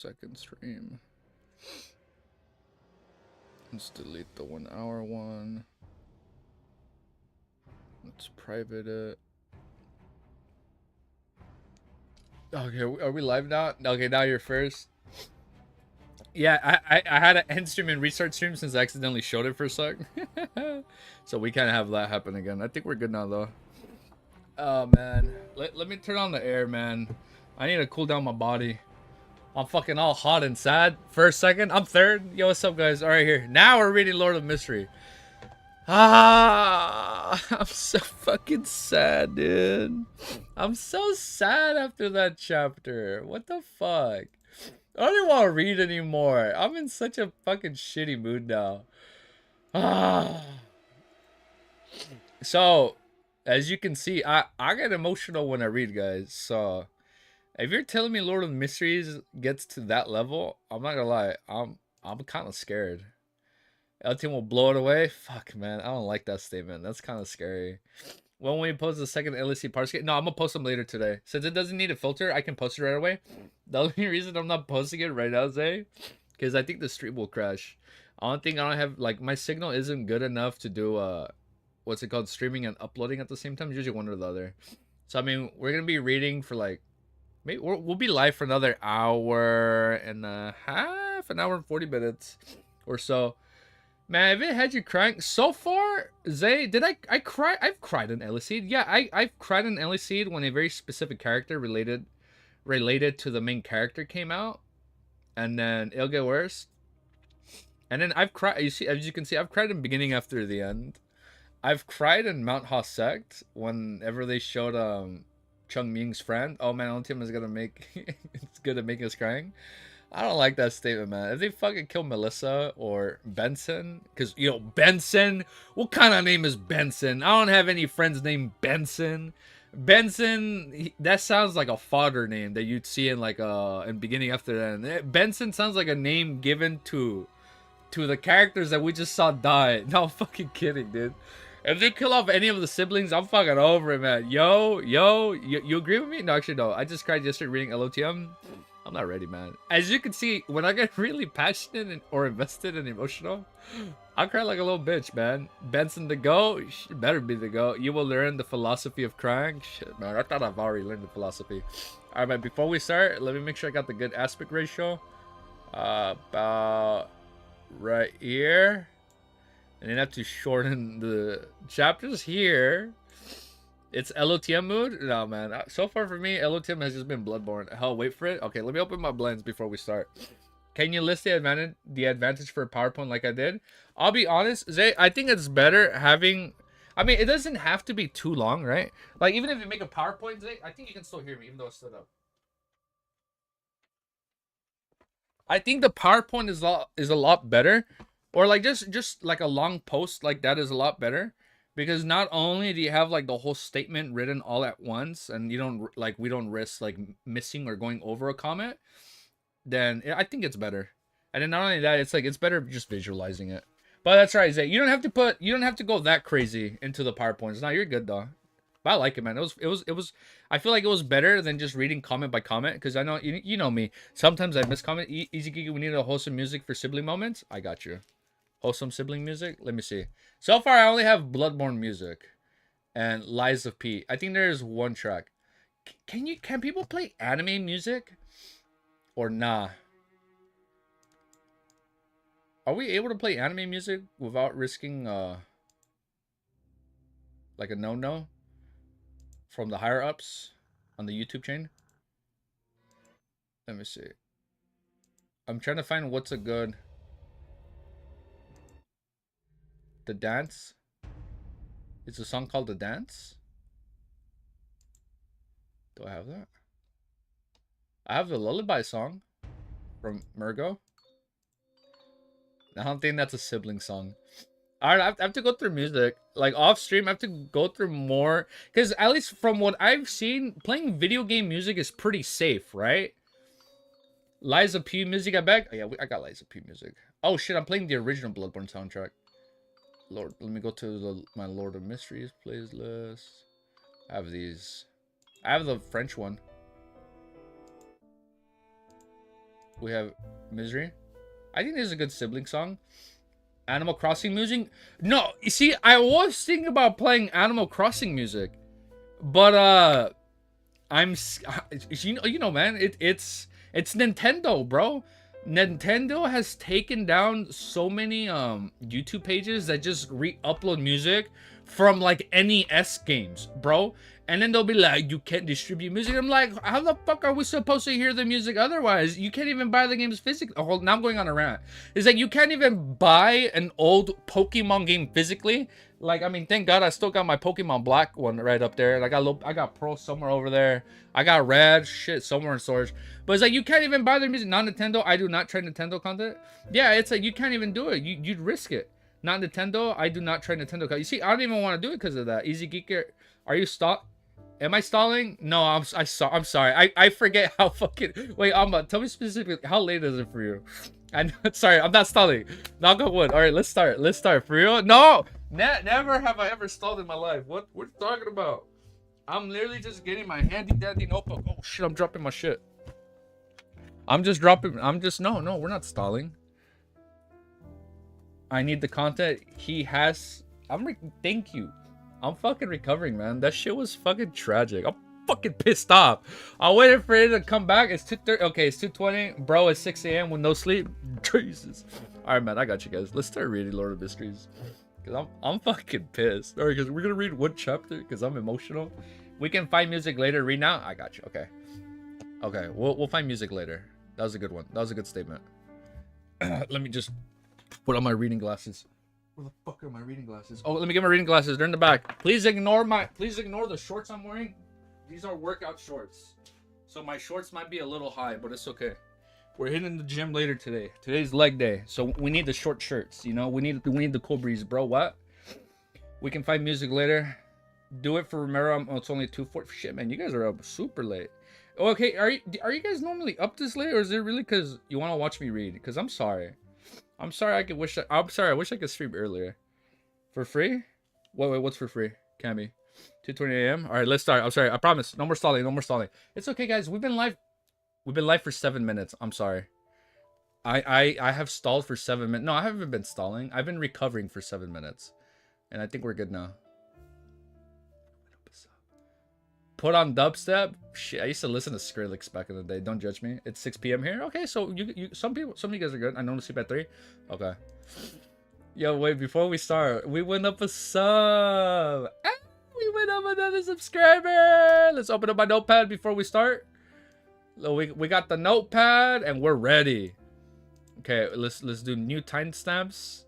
Second stream. Let's delete the 1 hour one. Let's private it. Okay, are we live now? Okay, now you're first. Yeah, I had an end stream and restart stream since I accidentally showed it for a sec. So we can't have that happen again. I think we're good now though. Oh man, let me turn on the air, man. I need to cool down my body. I'm fucking all hot and sad. First, second, I'm third. Yo, what's up, guys? All right, here. Now we're reading Lord of Mystery. I'm so fucking sad, dude. I'm so sad after that chapter. What the fuck? I don't even want to read anymore. I'm in such a fucking shitty mood now. So, as you can see, I get emotional when I read, guys. So, if you're telling me Lord of Mysteries gets to that level, I'm not gonna lie. I'm kind of scared. LTM will blow it away. Fuck, man. I don't like that statement. That's kind of scary. When we post the second LSC Parsec? No, I'm gonna post them later today. Since it doesn't need a filter, I can post it right away. The only reason I'm not posting it right now, Zay, because I think the stream will crash. I don't have, like, my signal isn't good enough to do what's it called, streaming and uploading at the same time. It's usually one or the other. So I mean, we're gonna be reading for like, maybe we'll be live for another hour and a half, an hour and 40 minutes or so. Man, if it had you crying so far, Zay, did I cry? I've cried in LSC. Yeah, I've cried in LSC when a very specific character related to the main character came out, and then it'll get worse. And then I've cried. You see, as you can see, I've cried in beginning after the end. I've cried in Mount Ha Sect whenever they showed Chung Ming's friend. Oh man, Ultim is gonna make it's good at making us crying. I don't like that statement, man. If they fucking kill Melissa or Benson, because, you know, Benson, what kind of name is Benson? I don't have any friends named Benson. Benson, that sounds like a fodder name that you'd see in like in beginning after that. Benson sounds like a name given to the characters that we just saw die. No, I'm fucking kidding, dude. If they kill off any of the siblings, I'm fucking over it, man. Yo, you agree with me? No, actually, no. I just cried yesterday reading LOTM. I'm not ready, man. As you can see, when I get really passionate or invested and emotional, I cry like a little bitch, man. Benson the go, better be the go. You will learn the philosophy of crying. Shit, man. I thought I've already learned the philosophy. All right, man. Before we start, let me make sure I got the good aspect ratio. About right here. And then I have to shorten the chapters here. It's LOTM mood? No, man. So far for me, LOTM has just been Bloodborne. Hell, wait for it. Okay, let me open my blends before we start. Can you list the advantage for PowerPoint like I did? I'll be honest, Zay, I think it's better having... I mean, it doesn't have to be too long, right? Like, even if you make a PowerPoint, Zay, I think you can still hear me, even though I stood up. I think the PowerPoint is a lot better. Or, like, just like a long post like that is a lot better. Because not only do you have like the whole statement written all at once, and you don't like we don't risk like missing or going over a comment, then I think it's better. And then not only that, it's like it's better just visualizing it. But that's right, Zay. You don't have to go that crazy into the PowerPoints. No, you're good though. But I like it, man. It was. I feel like it was better than just reading comment by comment because I know you know me. Sometimes I miss comment. Easy Geeky, we need a wholesome music for sibling moments. I got you. Wholesome sibling music? Let me see. So far, I only have Bloodborne music and Lies of P. I think there is one track. Can people play anime music? Or nah? Are we able to play anime music without risking like a no from the higher ups on the YouTube chain? Let me see. I'm trying to find what's a good... The Dance? It's a song called The Dance? Do I have that? I have the Lullaby song from Murgo. I don't think that's a sibling song. Alright, I have to go through music. Like, off stream, I have to go through more. Because, at least from what I've seen, playing video game music is pretty safe, right? Liza P music, I bet. Oh, yeah, I got Liza P music. Oh, shit, I'm playing the original Bloodborne soundtrack. Lord, let me go to my Lord of Mysteries playlist. I have these. I have the French one. We have Misery. I think this is a good sibling song. Animal Crossing music. No, you see, I was thinking about playing Animal Crossing music, but you know, man, it's Nintendo, bro. Nintendo has taken down so many YouTube pages that just re-upload music from like NES games, bro. And then they'll be like, you can't distribute music. I'm like, how the fuck are we supposed to hear the music otherwise? You can't even buy the games physically. Oh, now I'm going on a rant. It's like you can't even buy an old Pokemon game physically. Like, I mean, thank God I still got my Pokemon Black one right up there. Like, I got Pearl somewhere over there. I got Red shit somewhere in storage. But it's like you can't even buy their music. Not Nintendo. I do not trade Nintendo content. Yeah, it's like you can't even do it. You'd risk it. Not Nintendo. I do not trade Nintendo content. You see, I don't even want to do it because of that. Easy Geeker, are you stop? Am I stalling? No, I'm sorry. I forget how fucking. Wait, tell me specifically how late is it for you? I'm sorry. I'm not stalling. Knock on wood. All right, let's start. Let's start for real. No, never have I ever stalled in my life. What are you talking about? I'm literally just getting my handy dandy notebook. Oh shit, I'm dropping my shit. I'm just dropping. No. We're not stalling. I need the content. He has. Thank you. I'm fucking recovering, man. That shit was fucking tragic. I'm fucking pissed off. I waited for it to come back. It's 2:30. Okay, it's 2:20. Bro, it's 6 a.m. with no sleep. Jesus. All right, man. I got you guys. Let's start reading Lord of Mysteries. Because I'm fucking pissed. All right, because we're going to read one chapter because I'm emotional. We can find music later. Read now? I got you. Okay. Okay, we'll find music later. That was a good one. That was a good statement. Let me just put on my reading glasses. Where the fuck are my reading glasses? Oh, let me get my reading glasses. They're in the back. Please ignore the shorts I'm wearing. These are workout shorts. So my shorts might be a little high, but it's okay. We're hitting the gym later today. Today's leg day. So we need the short shirts, you know? We need the cool breeze, bro. What? We can find music later. Do it for Romero. Oh, it's only 2:40. Shit, man. You guys are up super late. Okay, are you guys normally up this late, or is it really because you want to watch me read? Because I'm sorry. I'm sorry. I'm sorry. I wish I could stream earlier. For free? Wait. What's for free? Cammy. 2:20 a.m. All right, let's start. I'm sorry. I promise. No more stalling. No more stalling. It's okay, guys. We've been live. We've been live for 7 minutes. I'm sorry. I have stalled for 7 minutes. No, I haven't been stalling. I've been recovering for 7 minutes, and I think we're good now. Put on dubstep. Shit, I used to listen to Skrillex back in the day. Don't judge me. It's 6 p.m. here. Okay, so some of you guys are good. I know to sleep at 3. Okay. Yo, wait, before we start, we went up a sub. We went up another subscriber. Let's open up my notepad before we start. We got the notepad and we're ready. Okay, let's do new timestamps.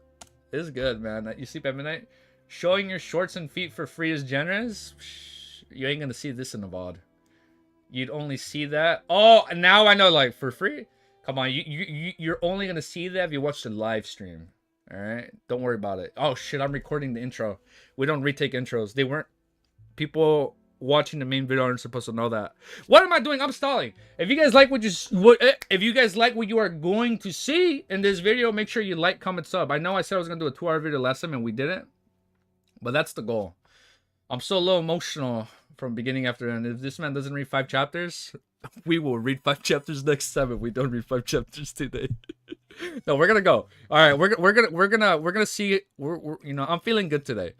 This is good, man. You sleep at midnight. Showing your shorts and feet for free is generous. You ain't gonna see this in the VOD. You'd only see that. Oh, now I know, like, for free. Come on, you're only gonna see that if you watch the live stream. All right, don't worry about it. Oh shit, I'm recording the intro. We don't retake intros. They weren't. People watching the main video aren't supposed to know that. What am I doing? I'm stalling. If you guys like if you guys like what you are going to see in this video, make sure you like, comment, sub. I know I said I was gonna do a 2-hour video last time and we didn't, but that's the goal. I'm so low emotional from beginning after end. If this man doesn't read 5 chapters, we will read 5 chapters next time if we don't read 5 chapters today. No, we're gonna go. All right, we're gonna see. We're you know, I'm feeling good today.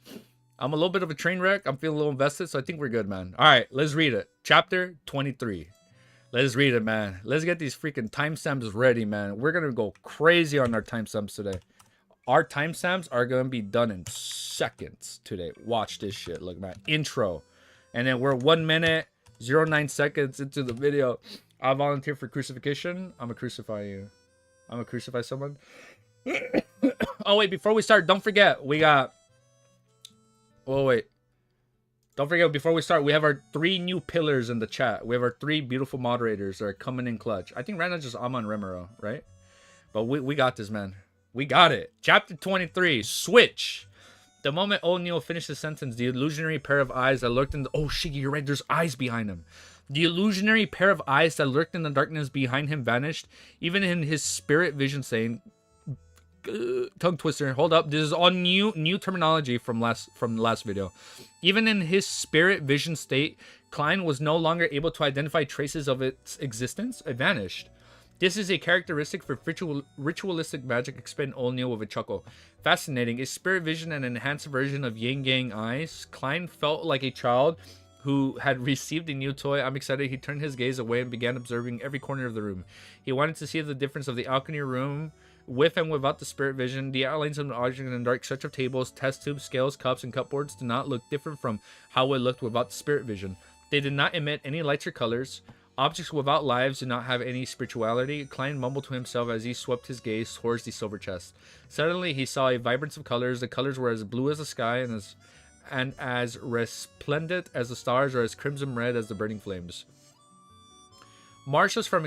I'm a little bit of a train wreck. I'm feeling a little invested, so I think we're good, man. All right, let's read it. Chapter 23. Let's read it, man. Let's get these freaking timestamps ready, man. We're gonna go crazy on our timestamps today. Our timestamps are gonna be done in seconds today. Watch this shit. Look, man. Intro, and then we're 1 minute 09 seconds into the video. I volunteer for crucifixion. I'm gonna crucify you. I'm gonna crucify someone. Oh wait, before we start, don't forget we got. Oh wait, don't forget before we start, we have our 3 new pillars in the chat. We have our 3 beautiful moderators that are coming in clutch. I think right now just Amma and Remero, right? But we got this, man. We got it. Chapter 23. Switch. The moment O'Neill finished the sentence, the illusionary pair of eyes that lurked in the... Oh, shit, you're right. There's eyes behind him. The illusionary pair of eyes that lurked in the darkness behind him vanished, even in his spirit vision saying... tongue twister. Hold up. This is all new terminology from the last video. Even in his spirit vision state, Klein was no longer able to identify traces of its existence. It vanished. This is a characteristic for ritualistic magic, explained O'Neill with a chuckle. Fascinating. A spirit vision and enhanced version of yin yang eyes. Klein felt like a child who had received a new toy. I'm excited. He turned his gaze away and began observing every corner of the room. He wanted to see the difference of the alchemy room with and without the spirit vision. The outlines of the object in the dark stretch of tables, test tubes, scales, cups, and cupboards do not look different from how it looked without the spirit vision. They did not emit any lights or colors. Objects without lives do not have any spirituality. Klein mumbled to himself as he swept his gaze towards the silver chest. Suddenly, he saw a vibrance of colors. The colors were as blue as the sky and as resplendent as the stars, or as crimson red as the burning flames. Materials from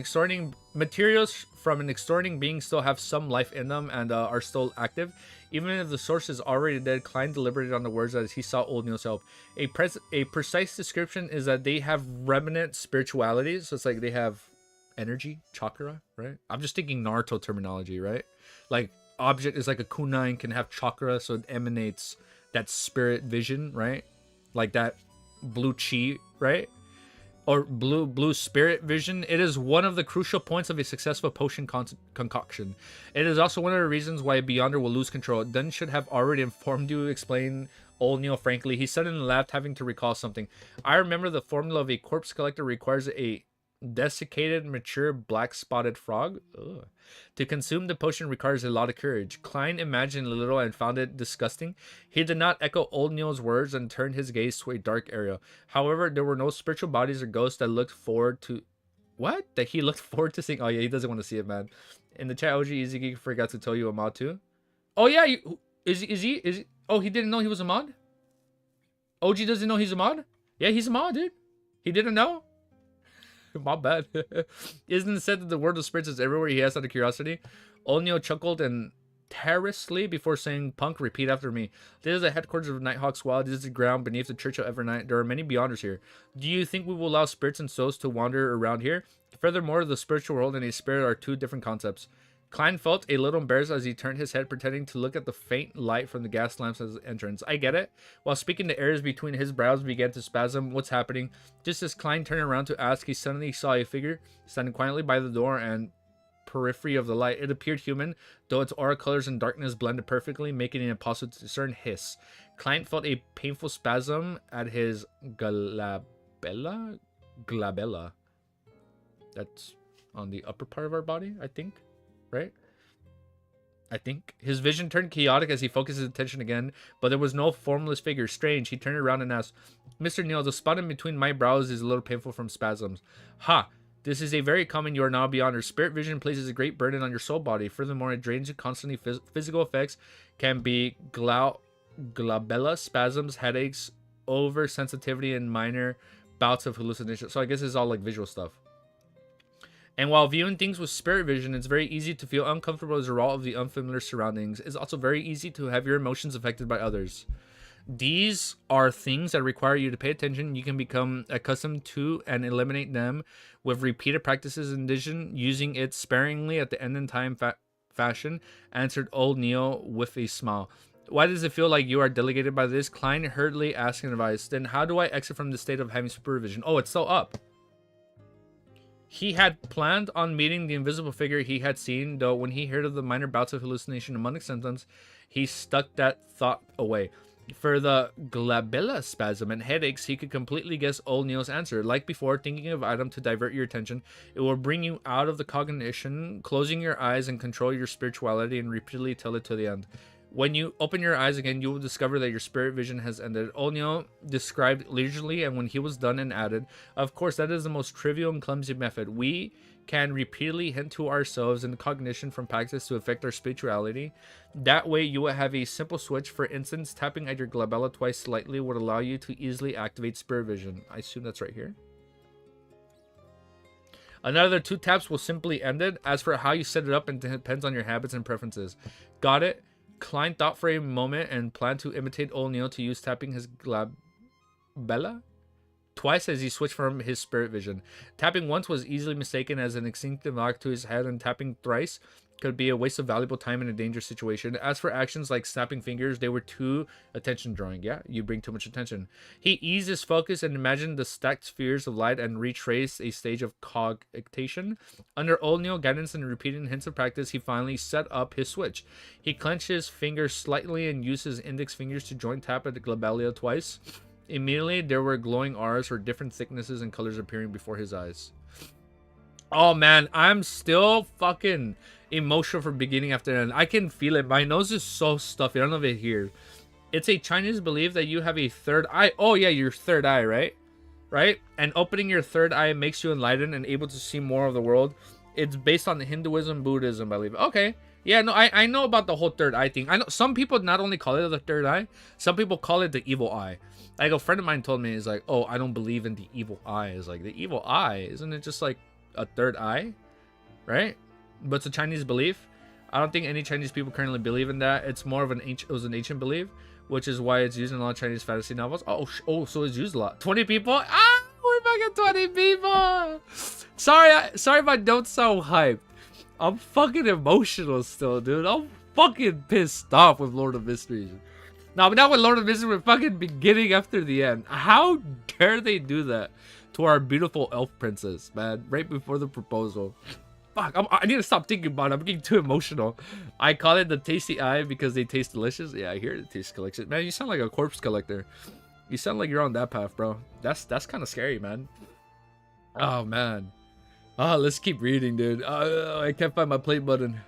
an extorting being still have some life in them and are still active. Even if the source is already dead, Klein deliberated on the words as he saw Old Neil's help. A precise description is that they have remnant spirituality. So it's like they have energy, chakra, right? I'm just thinking Naruto terminology, right? Like, object is like a kunai, can have chakra, so it emanates that spirit vision, right? Like that blue chi, right? Or blue spirit vision. It is one of the crucial points of a successful potion concoction. It is also one of the reasons why a Beyonder will lose control. Dunn should have already informed you, explained Old Neil frankly. He suddenly laughed, having to recall something. I remember the formula of a corpse collector requires a desiccated, mature, black-spotted frog. Ugh. To consume the potion requires a lot of courage. Klein imagined a little and found it disgusting. He did not echo Old Neil's words and turned his gaze to a dark area. However, there were no spiritual bodies or ghosts that looked forward to... What? That he looked forward to seeing? Oh yeah, he doesn't want to see it, man. In the chat, OG Easy forgot to tell you a mod too. Oh yeah, is he? Oh, he didn't know he was a mod? OG doesn't know he's a mod? Yeah, he's a mod, dude. He didn't know? My bad. Isn't it said that the world of spirits is everywhere? He asked out of curiosity. Onyo chuckled and terrously before saying, Punk, repeat after me. This is the headquarters of Nighthawk Squad. This is the ground beneath the Church of Evernight. There are many Beyonders here. Do you think we will allow spirits and souls to wander around here? Furthermore, the spiritual world and a spirit are two different concepts. Klein felt a little embarrassed as he turned his head, pretending to look at the faint light from the gas lamps at his entrance. I get it. While speaking, the areas between his brows began to spasm. What's happening? Just as Klein turned around to ask, he suddenly saw a figure standing quietly by the door and periphery of the light. It appeared human, though its aura, colors, and darkness blended perfectly, making it impossible to discern. Hiss. Klein felt a painful spasm at his glabella? Glabella. That's on the upper part of our body, I think. Right? I think. His vision turned chaotic as he focused his attention again, but there was no formless figure. Strange. He turned around and asked, Mr. Neal, the spot in between my brows is a little painful from spasms. Ha! This is a very common. You are now beyond. Spirit vision places a great burden on your soul body. Furthermore, it drains you constantly. Physical effects can be glabella, spasms, headaches, oversensitivity, and minor bouts of hallucination. So I guess it's all like visual stuff. And while viewing things with spirit vision, it's very easy to feel uncomfortable as a result of the unfamiliar surroundings. It's also very easy to have your emotions affected by others. These are things that require you to pay attention. You can become accustomed to and eliminate them with repeated practices in vision, using it sparingly at the end in time fashion, answered Old Neil with a smile. Why does it feel like you are delegated by this? Klein hurriedly asking advice. Then how do I exit from the state of having supervision? Oh, it's still up. He had planned on meeting the invisible figure he had seen, though when he heard of the minor bouts of hallucination and mnemonic symptoms, he stuck that thought away. For the glabella spasm and headaches, he could completely guess Old Neil's answer. Like before, thinking of an item to divert your attention, it will bring you out of the cognition, closing your eyes and control your spirituality and repeatedly tell it to the end. When you open your eyes again, you will discover that your spirit vision has ended. Old Neil described leisurely, and when he was done and added, of course, that is the most trivial and clumsy method. We can repeatedly hint to ourselves in cognition from practice to affect our spirituality. That way, you will have a simple switch. For instance, tapping at your glabella twice slightly would allow you to easily activate spirit vision. I assume that's right here. Another 2 taps will simply end it. As for how you set it up, it depends on your habits and preferences. Got it? Klein thought for a moment and planned to imitate Old Neil to use tapping his glabella twice as he switched from his spirit vision. Tapping once was easily mistaken as an instinctive knock to his head, and tapping thrice could be a waste of valuable time in a dangerous situation. As for actions like snapping fingers, they were too attention drawing. Yeah, you bring too much attention. He eased his focus and imagined the stacked spheres of light and retraced a stage of cogitation. Under O'Neill guidance and repeated hints of practice, he finally set up his switch. He clenched his fingers slightly and used his index fingers to joint tap at the globalia twice. Immediately, there were glowing auras for different thicknesses and colors appearing before his eyes. Oh man, I'm still fucking emotional from beginning after end. I can feel it. My nose is so stuffy. I don't know if it here. It's a Chinese belief that you have a third eye. Oh yeah, your third eye, right? Right? And opening your third eye makes you enlightened and able to see more of the world. It's based on Hinduism, Buddhism, I believe. Okay. Yeah, no, I know about the whole third eye thing. I know some people not only call it the third eye, some people call it the evil eye. Like a friend of mine told me, he's like, oh, I don't believe in the evil eye. It's like, the evil eye, isn't it just like a third eye? Right? But it's a Chinese belief. I don't think any Chinese people currently believe in that. It's more of an ancient, it was an ancient belief, which is why it's used in a lot of Chinese fantasy novels. Oh, so it's used a lot. 20 people? Ah, we're fucking 20 people. Sorry if I don't sound hyped. I'm fucking emotional still, dude. I'm fucking pissed off with Lord of Mysteries. No, but not with Lord of Mysteries. We're fucking beginning after the end. How dare they do that to our beautiful elf princess, man? Right before the proposal. Fuck, I need to stop thinking about it. I'm getting too emotional. I call it the tasty eye because they taste delicious. Yeah, I hear it tastes delicious. Man, you sound like a corpse collector. You sound like you're on that path, bro. That's kind of scary, man. Oh, man. Oh, let's keep reading, dude. I can't find my play button.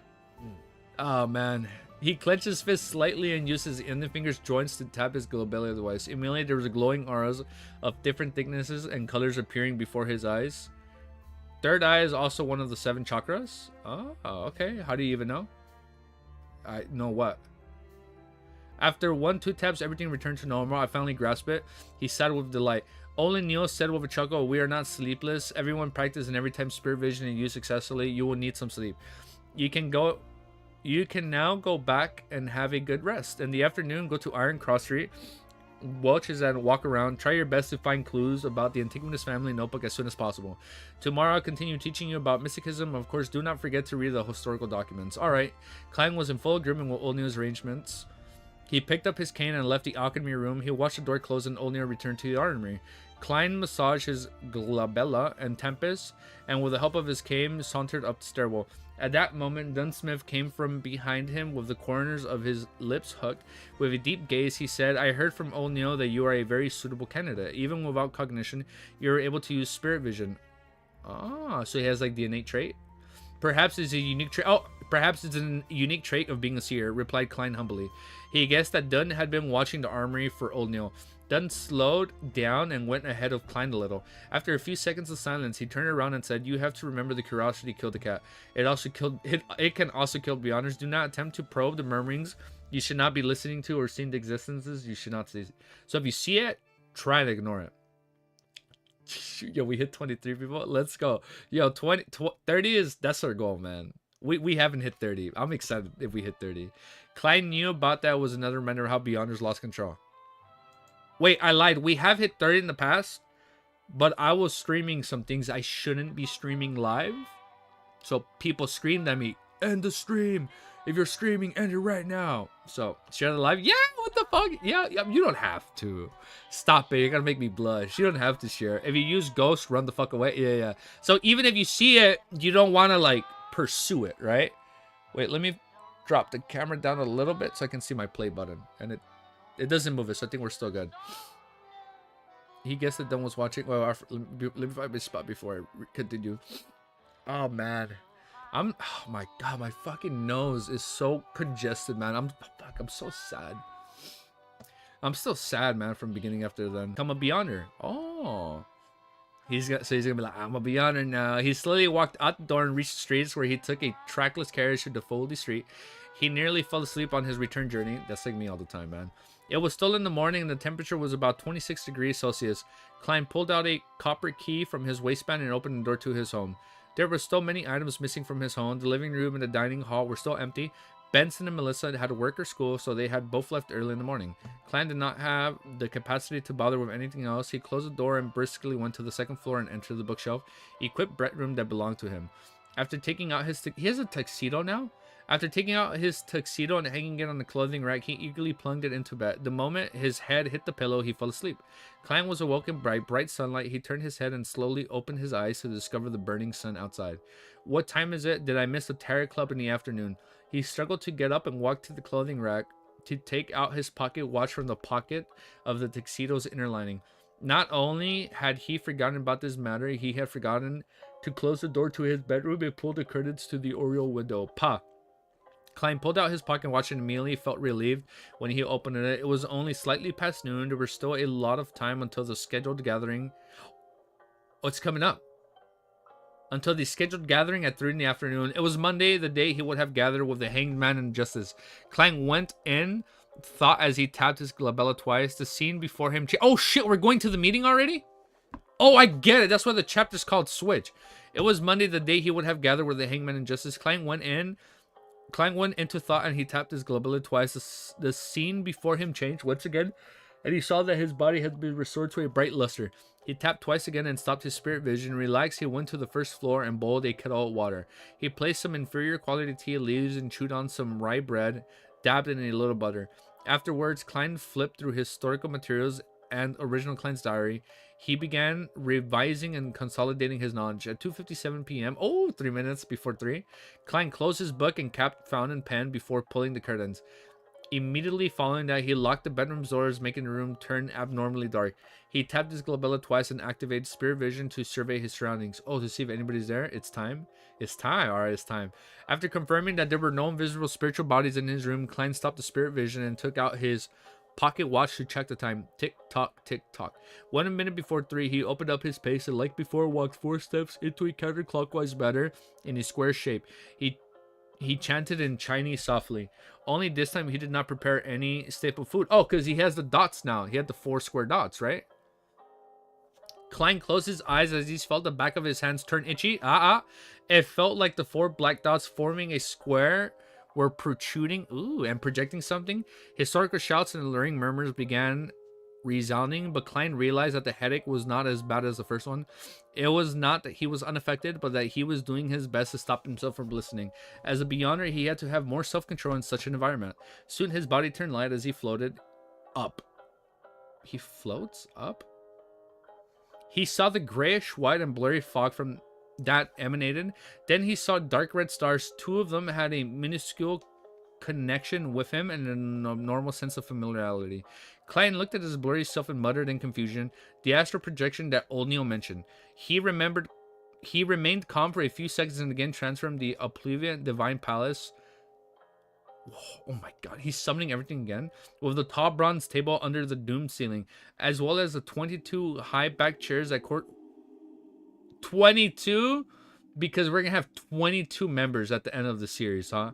Oh, man. He clenched his fist slightly and used his index fingers joints to tap his globalia device. Immediately, there was a glowing auras of different thicknesses and colors appearing before his eyes. Third eye is also one of the 7 chakras. Oh, okay. How do you even know? I know what? After 1-2 taps, everything returned to normal. I finally grasped it. He sighed with delight. Only Neil said with a chuckle, "We are not sleepless. Everyone practice, and every time spirit vision is used successfully, you will need some sleep. You can now go back and have a good rest. In the afternoon, go to Iron Cross Street, Welch's, and walk around. Try your best to find clues about the Antiquinous family notebook as soon as possible. Tomorrow, I'll continue teaching you about mysticism. Of course, do not forget to read the historical documents." All right. Klein was in full agreement with O'Neill's arrangements. He picked up his cane and left the alchemy room. He watched the door close and O'Neill returned to the armory. Klein massaged his glabella and tempest, and with the help of his cane, sauntered up the stairwell. At that moment, Dunsmith came from behind him with the corners of his lips hooked. With a deep gaze, he said, "I heard from O'Neill that you are a very suitable candidate. Even without cognition, you are able to use spirit vision." Ah, so he has like the innate trait? Perhaps it's a unique trait. Oh, perhaps it's a unique trait of being a seer, replied Klein humbly. He guessed that Dunn had been watching the armory for O'Neill. Dunn slowed down and went ahead of Klein a little. After a few seconds of silence, he turned around and said, "You have to remember the curiosity killed the cat. It can also kill beyonders. Do not attempt to probe the murmurings you should not be listening to or seeing the existences you should not see." So if you see it, try to ignore it. Yo, we hit 23 people. Let's go. Yo, 30 that's our goal, man. We haven't hit 30. I'm excited if we hit 30. Klein knew about that was another reminder of how Beyonders lost control. Wait, I lied. We have hit 30 in the past, but I was streaming some things I shouldn't be streaming live. So people screamed at me, "End the stream. If you're streaming, end it right now." So share the live. Yeah, what the fuck? Yeah, you don't have to. Stop it. You're gonna make me blush. You don't have to share. If you use Ghost, run the fuck away. Yeah. So even if you see it, you don't want to like pursue it, right? Wait, let me drop the camera down a little bit so I can see my play button. And it doesn't move it, so I think we're still good. He guessed that Dunn was watching. Well, let me find my spot before I continue. Oh, man. Oh, my God. My fucking nose is so congested, man. I'm so sad. I'm still sad, man, from beginning after then. I'm a Beyonder. Oh. He's gonna be like, "I'm a Beyonder now." He slowly walked out the door and reached the streets where he took a trackless carriage to the Foldy Street. He nearly fell asleep on his return journey. That's like me all the time, man. It was still in the morning and the temperature was about 26 degrees Celsius. Klein pulled out a copper key from his waistband and opened the door to his home. There were still many items missing from his home. The living room and the dining hall were still empty. Benson and Melissa had to work or school, so they had both left early in the morning. Klein did not have the capacity to bother with anything else. He closed the door and briskly went to the second floor and entered the bookshelf, equipped bedroom that belonged to him. After taking out he has a tuxedo now? After taking out his tuxedo and hanging it on the clothing rack, he eagerly plunged it into bed. The moment his head hit the pillow, he fell asleep. Klein was awoken by bright sunlight. He turned his head and slowly opened his eyes to discover the burning sun outside. What time is it? Did I miss the tarot club in the afternoon? He struggled to get up and walk to the clothing rack to take out his pocket watch from the pocket of the tuxedo's inner lining. Not only had he forgotten about this matter, he had forgotten to close the door to his bedroom and pull the curtains to the oriel window. Pa! Klein pulled out his pocket watch and immediately felt relieved when he opened it. It was only slightly past noon. There was still a lot of time until the scheduled gathering. What's coming up? Until the scheduled gathering at 3 in the afternoon. It was Monday, the day he would have gathered with the hanged man and justice. Klein went in, thought as he tapped his glabella twice. The scene before him. Oh shit, we're going to the meeting already? Oh, I get it. That's why the chapter's called Switch. It was Monday, the day he would have gathered with the hangman and justice. Klein went into thought and he tapped his glabella twice. The scene before him changed once again, and he saw that his body had been restored to a bright luster. He tapped twice again and stopped his spirit vision. Relaxed, he went to the first floor and boiled a kettle of water. He placed some inferior quality tea leaves and chewed on some rye bread, dabbed in a little butter. Afterwards, Klein flipped through historical materials and original Klein's diary. He began revising and consolidating his knowledge. At 2:57 p.m., 3 minutes before 3, Klein closed his book and capped fountain pen before pulling the curtains. Immediately following that, he locked the bedroom doors, making the room turn abnormally dark. He tapped his glabella twice and activated spirit vision to survey his surroundings. Oh, to see if anybody's there. It's time. It's time. All right, it's time. After confirming that there were no invisible spiritual bodies in his room, Klein stopped the spirit vision and took out his pocket watch to check the time. Tick tock, tick tock. 1 minute before 3, he opened up his pace and, like before, walked 4 steps into a counterclockwise manner in a square shape. He chanted in Chinese softly. Only this time he did not prepare any staple food. Oh, because he has the dots now. He had the 4 square dots, right? Klein closed his eyes as he felt the back of his hands turn itchy. It felt like the 4 black dots forming a square were protruding and projecting something. Historical shouts and alluring murmurs began resounding, but Klein realized that the headache was not as bad as the first one. It was not that he was unaffected, but that he was doing his best to stop himself from listening. As a Beyonder, he had to have more self-control in such an environment. Soon his body turned light as he floated up. He floats up? He saw the grayish, white, and blurry fog from that emanated. Then he saw dark red stars. 2 of them had a minuscule connection with him and a normal sense of familiarity. Klein looked at his blurry self and muttered in confusion. The astral projection that old Neil mentioned. He remained calm for a few seconds and again transformed the Oblivion Divine Palace. Oh my god, he's summoning everything again. With the tall bronze table under the doomed ceiling, as well as the 22 high back chairs that court 22? Because we're gonna have 22 members at the end of the series, huh?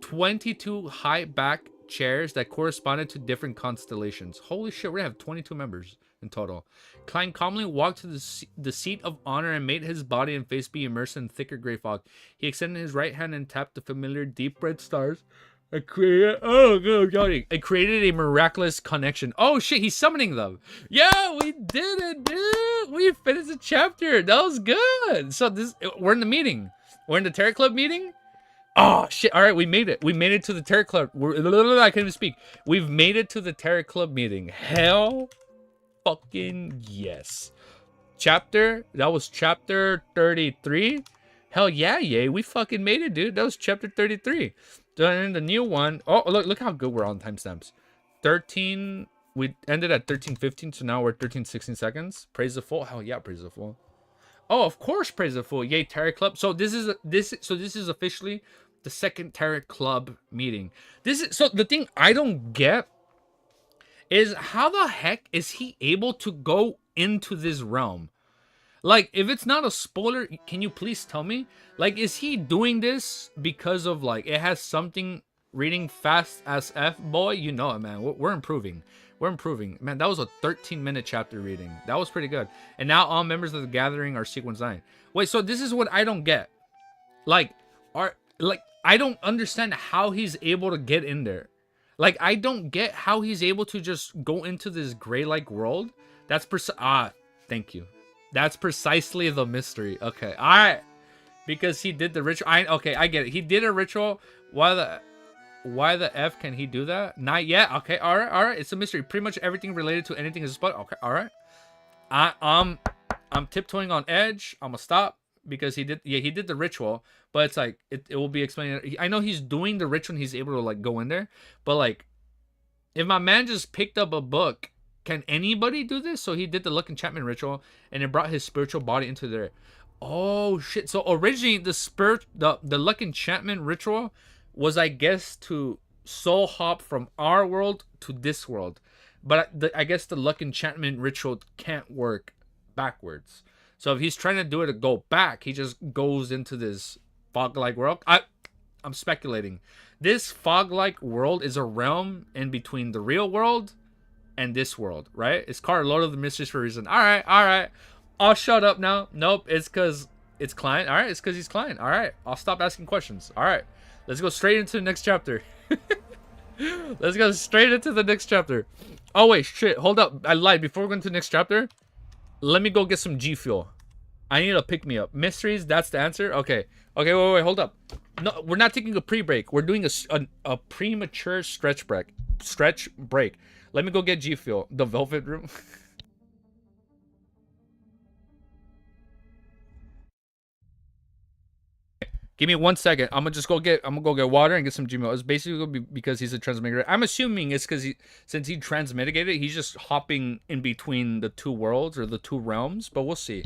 22 high back chairs that corresponded to different constellations. Holy shit, we're gonna have 22 members in total. Klein calmly walked to the seat of honor and made his body and face be immersed in thicker gray fog. He extended his right hand and tapped the familiar deep red stars. It created a miraculous connection. Oh shit, he's summoning them. Yeah, we did it, dude. We finished the chapter. That was good. So we're in the meeting. We're in the Terror Club meeting. Oh shit! All right, we made it. We made it to the Terror Club. I can't even speak. We've made it to the Terror Club meeting. Hell, fucking yes. That was chapter 33. Hell yeah, yay! We fucking made it, dude. That was chapter 33. Then the new one. Oh, look how good we're on timestamps. 13. We ended at 13:15, so now we're 13:16 seconds. Praise the full. Hell yeah, praise the full. Oh, of course, praise the full. Yay, Terror Club. So this is officially the second Terror Club meeting. So the thing I don't get is how the heck is he able to go into this realm? Like, if it's not a spoiler, can you please tell me? Like, is he doing this because of, like, it has something reading fast as F? Boy, you know it, man. We're improving. We're improving. Man, that was a 13-minute chapter reading. That was pretty good. And now all members of the gathering are sequence 9. Wait, so this is what I don't get. I don't understand how he's able to get in there. Like, I don't get how he's able to just go into this gray-like world. Thank you. That's precisely the mystery. Okay, all right. Because he did the ritual. Okay, I get it. He did a ritual. Why the F can he do that? Not yet. Okay, all right. It's a mystery. Pretty much everything related to anything is a spot. Okay, all right. I'm tiptoeing on edge. I'm gonna stop because he did the ritual, but it's like it will be explained. I know he's doing the ritual and he's able to like go in there, but like if my man just picked up a book, can anybody do this? So he did the luck enchantment ritual and it brought his spiritual body into there. Oh shit. So originally the luck enchantment ritual was, I guess, to soul hop from our world to this world. But I guess the luck enchantment ritual can't work backwards. So if he's trying to do it to go back, he just goes into this fog-like world. I'm speculating. This fog-like world is a realm in between the real world and this world, right? It's called Lord of the Mysteries for a reason. All right. I'll shut up now. Nope, it's because it's Klein. All right, it's because he's Klein. All right, I'll stop asking questions. All right, let's go straight into the next chapter. Let's go straight into the next chapter. Oh, wait, shit. Hold up. I lied. Before we go into the next chapter, let me go get some G Fuel. I need a pick-me-up. Mysteries, that's the answer? Okay. Okay, wait, hold up. No, we're not taking a pre-break. We're doing a premature stretch break. Let me go get G Fuel. The Velvet Room. Give me 1 second. I'm gonna go get water and get some Gmail. It's basically because he's a transmigrator. I'm assuming it's because since he transmitigated, he's just hopping in between the two worlds or the two realms, but we'll see.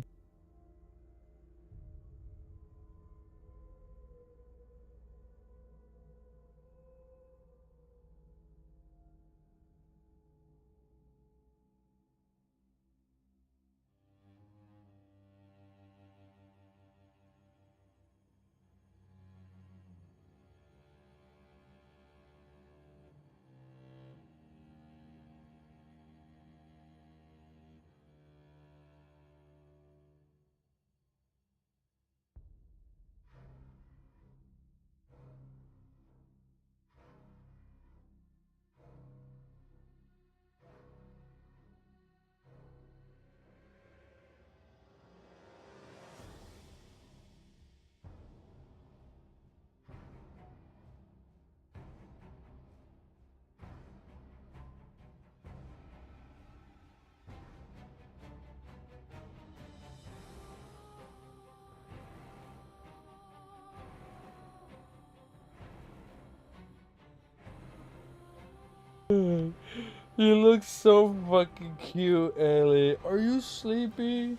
You look so fucking cute, Ellie. Are you sleepy?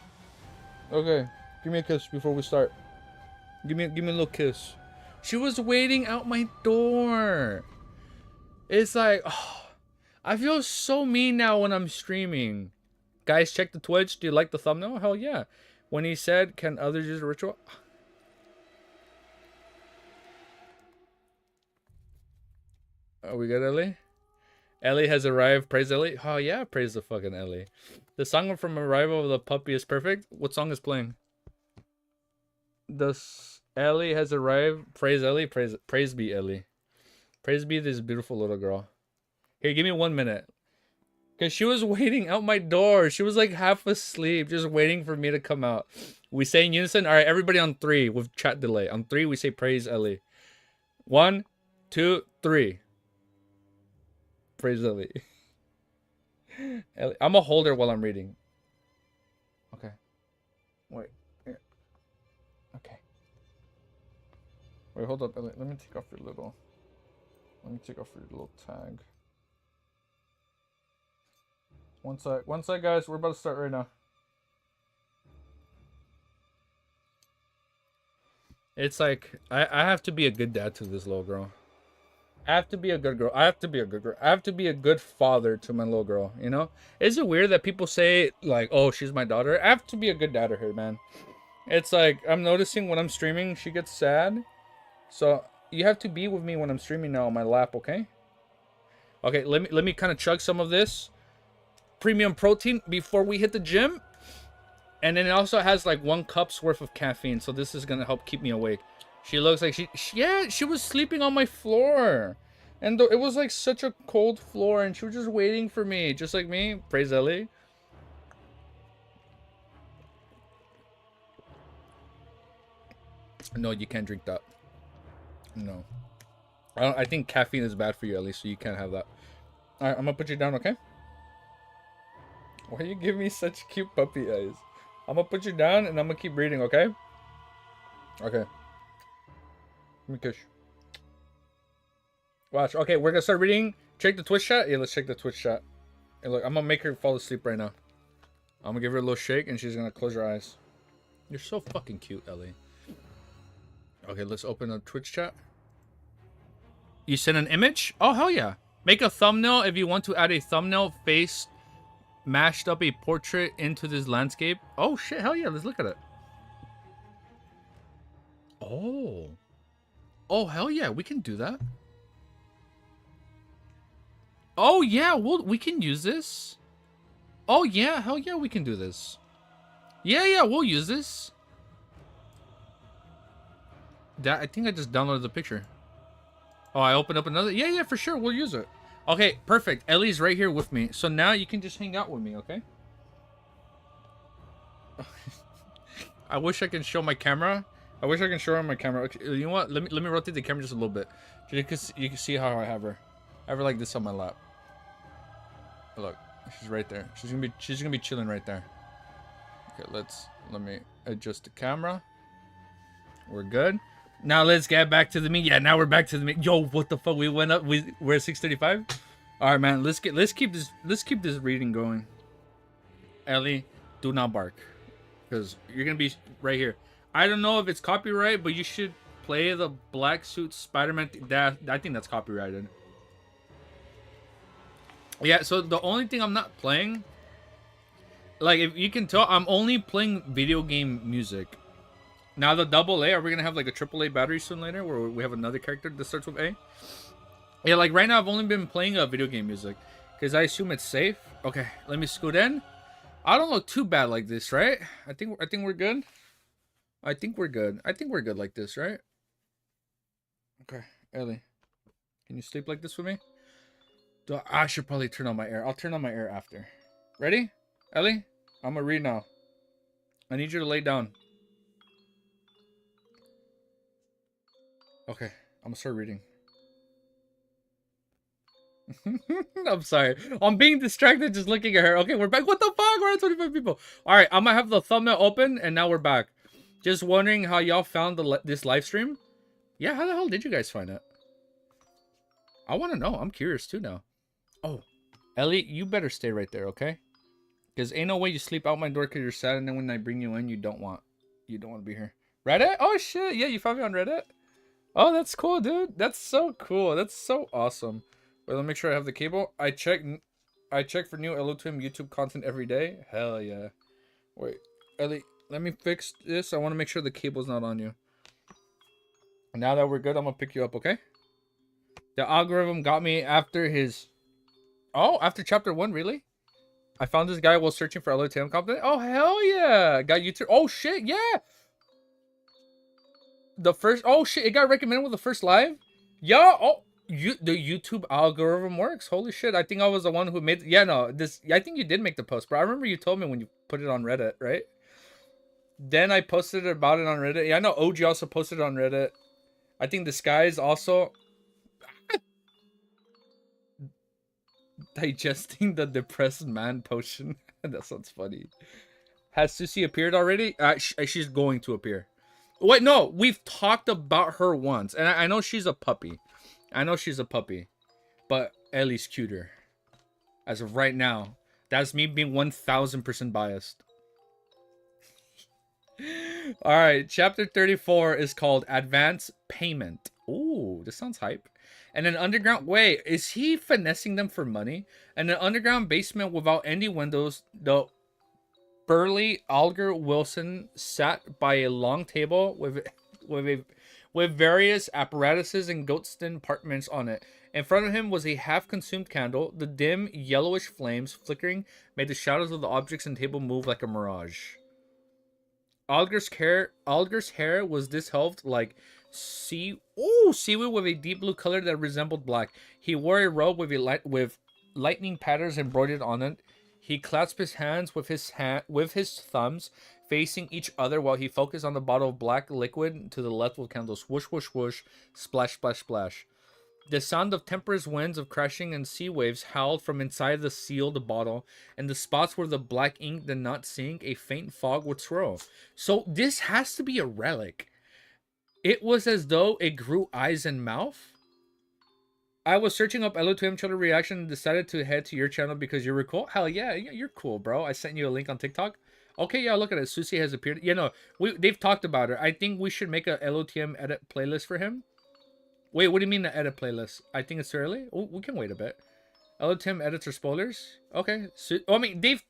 Okay, give me a kiss before we start. Give me a little kiss. She was waiting out my door. It's like, oh, I feel so mean now when I'm streaming. Guys, check the Twitch. Do you like the thumbnail? Hell yeah. When he said, can others use a ritual? Are we good, Ellie? Ellie has arrived. Praise Ellie. Oh yeah, praise the fucking Ellie. The song from Arrival of the Puppy is perfect. What song is playing? Ellie has arrived. Praise Ellie. Praise be Ellie. Praise be this beautiful little girl. Here, give me 1 minute. Cause she was waiting out my door. She was like half asleep, just waiting for me to come out. We say in unison. All right, everybody on 3 with chat delay. On 3, we say praise Ellie. 1, 2, 3. Praise Ellie. Ellie. I'm gonna hold her while I'm reading. Okay. Wait. Here. Okay. Wait, hold up, Ellie. Let me take off your little. Let me take off your little tag. One sec, guys. We're about to start right now. It's like I have to be a good dad to this little girl. I have to be a good girl. I have to be a good girl. I have to be a good father to my little girl, you know? Is it weird that people say, like, oh, she's my daughter? I have to be a good dad to her, man. It's like, I'm noticing when I'm streaming, she gets sad. So, you have to be with me when I'm streaming now on my lap, okay? Okay, let me kind of chug some of this premium protein before we hit the gym. And then it also has, like, 1 cup's worth of caffeine. So, this is going to help keep me awake. She looks like she was sleeping on my floor. And it was like such a cold floor and she was just waiting for me. Just like me. Praise Ellie. No, you can't drink that. No. I think caffeine is bad for you, at least, so you can't have that. All right, I'm gonna put you down, okay? Why you give me such cute puppy eyes? I'm gonna put you down and I'm gonna keep reading, okay? Okay. Let me kiss. Watch. Okay, we're gonna start reading. Check the Twitch chat. Yeah, let's check the Twitch chat. Hey, look, I'm gonna make her fall asleep right now. I'm gonna give her a little shake and she's gonna close her eyes. You're so fucking cute, Ellie. Okay, let's open a Twitch chat. You sent an image? Oh, hell yeah. Make a thumbnail if you want to add a thumbnail face mashed up a portrait into this landscape. Oh, shit. Hell yeah. Let's look at it. Oh. Oh, hell yeah. We can do that. Oh, yeah. We can use this. Oh, yeah. Hell yeah. We can do this. Yeah. We'll use this. I think I just downloaded the picture. Oh, I opened up another. Yeah, for sure. We'll use it. Okay, perfect. Ellie's right here with me. So now you can just hang out with me, okay? I wish I can show my camera. I wish I can show her my camera. Okay, you know what? Let me rotate the camera just a little bit. You can see how I have her. I have her like this on my lap. Look, she's right there. She's gonna be chilling right there. Okay, let me adjust the camera. We're good. Now let's get back to the meat. Yeah, now we're back to the meat. Yo, what the fuck? We went up. We're at 6:35. All right, man. Let's keep this reading going. Ellie, do not bark, because you're gonna be right here. I don't know if it's copyright, but you should play the black suit Spider-Man. I think that's copyrighted. Yeah. So the only thing I'm not playing, like if you can tell, I'm only playing video game music. Now the AA, are we gonna have like a AAA battery soon later, where we have another character that starts with A? Yeah, like right now I've only been playing video game music, because I assume it's safe. Okay, let me scoot in. I don't look too bad like this, right? I think we're good. I think we're good. I think we're good like this, right? Okay, Ellie, can you sleep like this with me? I should probably turn on my air. I'll turn on my air after. Ready, Ellie? I'm gonna read now. I need you to lay down. Okay, I'm gonna start reading. I'm sorry. I'm being distracted just looking at her. Okay, we're back. What the fuck? We're at 25 people. All right, I'm gonna have the thumbnail open, and now we're back. Just wondering how y'all found this live stream. Yeah, how the hell did you guys find it? I want to know. I'm curious too now. Oh, Ellie, you better stay right there, okay? Because ain't no way you sleep out my door because you're sad, and then when I bring you in, you don't want to be here. Reddit? Oh shit! Yeah, you found me on Reddit. Oh, that's cool, dude. That's so cool. That's so awesome. Wait, let me make sure I have the cable. I check for new LOTM YouTube content every day. Hell yeah. Wait, Ellie, let me fix this. I want to make sure the cable's not on you. Now that we're good, I'm gonna pick you up, okay? The algorithm got me after his... Oh, after chapter 1, really? I found this guy while searching for LOTM content. Oh, hell yeah. Got YouTube. Oh, shit, yeah. The first... Oh, shit, it got recommended with the first live? Yeah, oh... the YouTube algorithm works. Holy shit! I think I was the one who made. Yeah, no, this. I think you did make the post, but I remember you told me when you put it on Reddit, right? Then I posted about it on Reddit. Yeah, I know OG also posted it on Reddit. I think Disguise also digesting the depressed man potion. That sounds funny. Has Susie appeared already? She's going to appear. Wait, no, we've talked about her once, and I know she's a puppy. I know she's a puppy, but Ellie's cuter. As of right now, that's me being 1000% biased. All right, chapter 34 is called Advance Payment. Ooh, this sounds hype. And an underground... Wait, is he finessing them for money? And an underground basement without any windows, the burly Alger Wilson sat by a long table with various apparatuses and goatskin apartments on it. In front of him was a half-consumed candle. The dim, yellowish flames flickering made the shadows of the objects and table move like a mirage. Alger's hair was disheveled like seaweed with a deep blue color that resembled black. He wore a robe with lightning patterns embroidered on it. He clasped his hands with his thumbs, facing each other while he focused on the bottle of black liquid to the left with candles. Whoosh, whoosh, whoosh, splash, splash, splash. The sound of tempestuous winds of crashing and sea waves howled from inside the sealed bottle, and the spots where the black ink did not sink, a faint fog would swirl. So this has to be a relic. It was as though it grew eyes and mouth. I was searching up LO2M channel reaction and decided to head to your channel because you were cool. Hell yeah, you're cool, bro. I sent you a link on TikTok. Okay, yeah, look at it. Susie has appeared. You know, they've talked about her. I think we should make a LOTM edit playlist for him. Wait, what do you mean the edit playlist? I think it's too early. Oh, we can wait a bit. LOTM edits or spoilers? Okay. I mean, they've.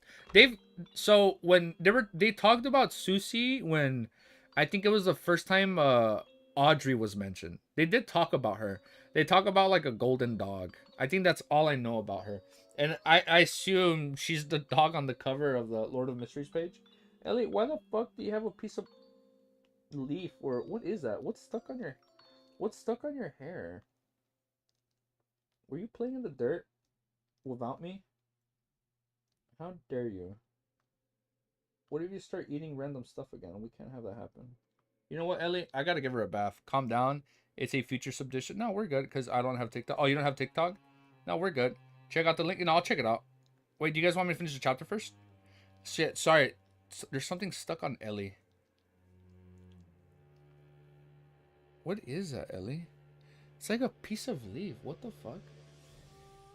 So when they talked about Susie when, I think it was the first time Audrey was mentioned. They did talk about her. They talk about like a golden dog. I think that's all I know about her. And I assume she's the dog on the cover of the Lord of Mysteries page. Elliot, why the fuck do you have a piece of leaf or what is that? What's stuck on your hair? Were you playing in the dirt without me? How dare you? What if you start eating random stuff again? We can't have that happen. You know what, Ellie? I gotta give her a bath. Calm down. It's a future subdition. No, we're good because I don't have TikTok. Oh, you don't have TikTok? No, we're good. Check out the link. No, I'll check it out. Wait, do you guys want me to finish the chapter first? Shit, sorry. There's something stuck on Ellie. What is that, Ellie? It's like a piece of leaf. What the fuck?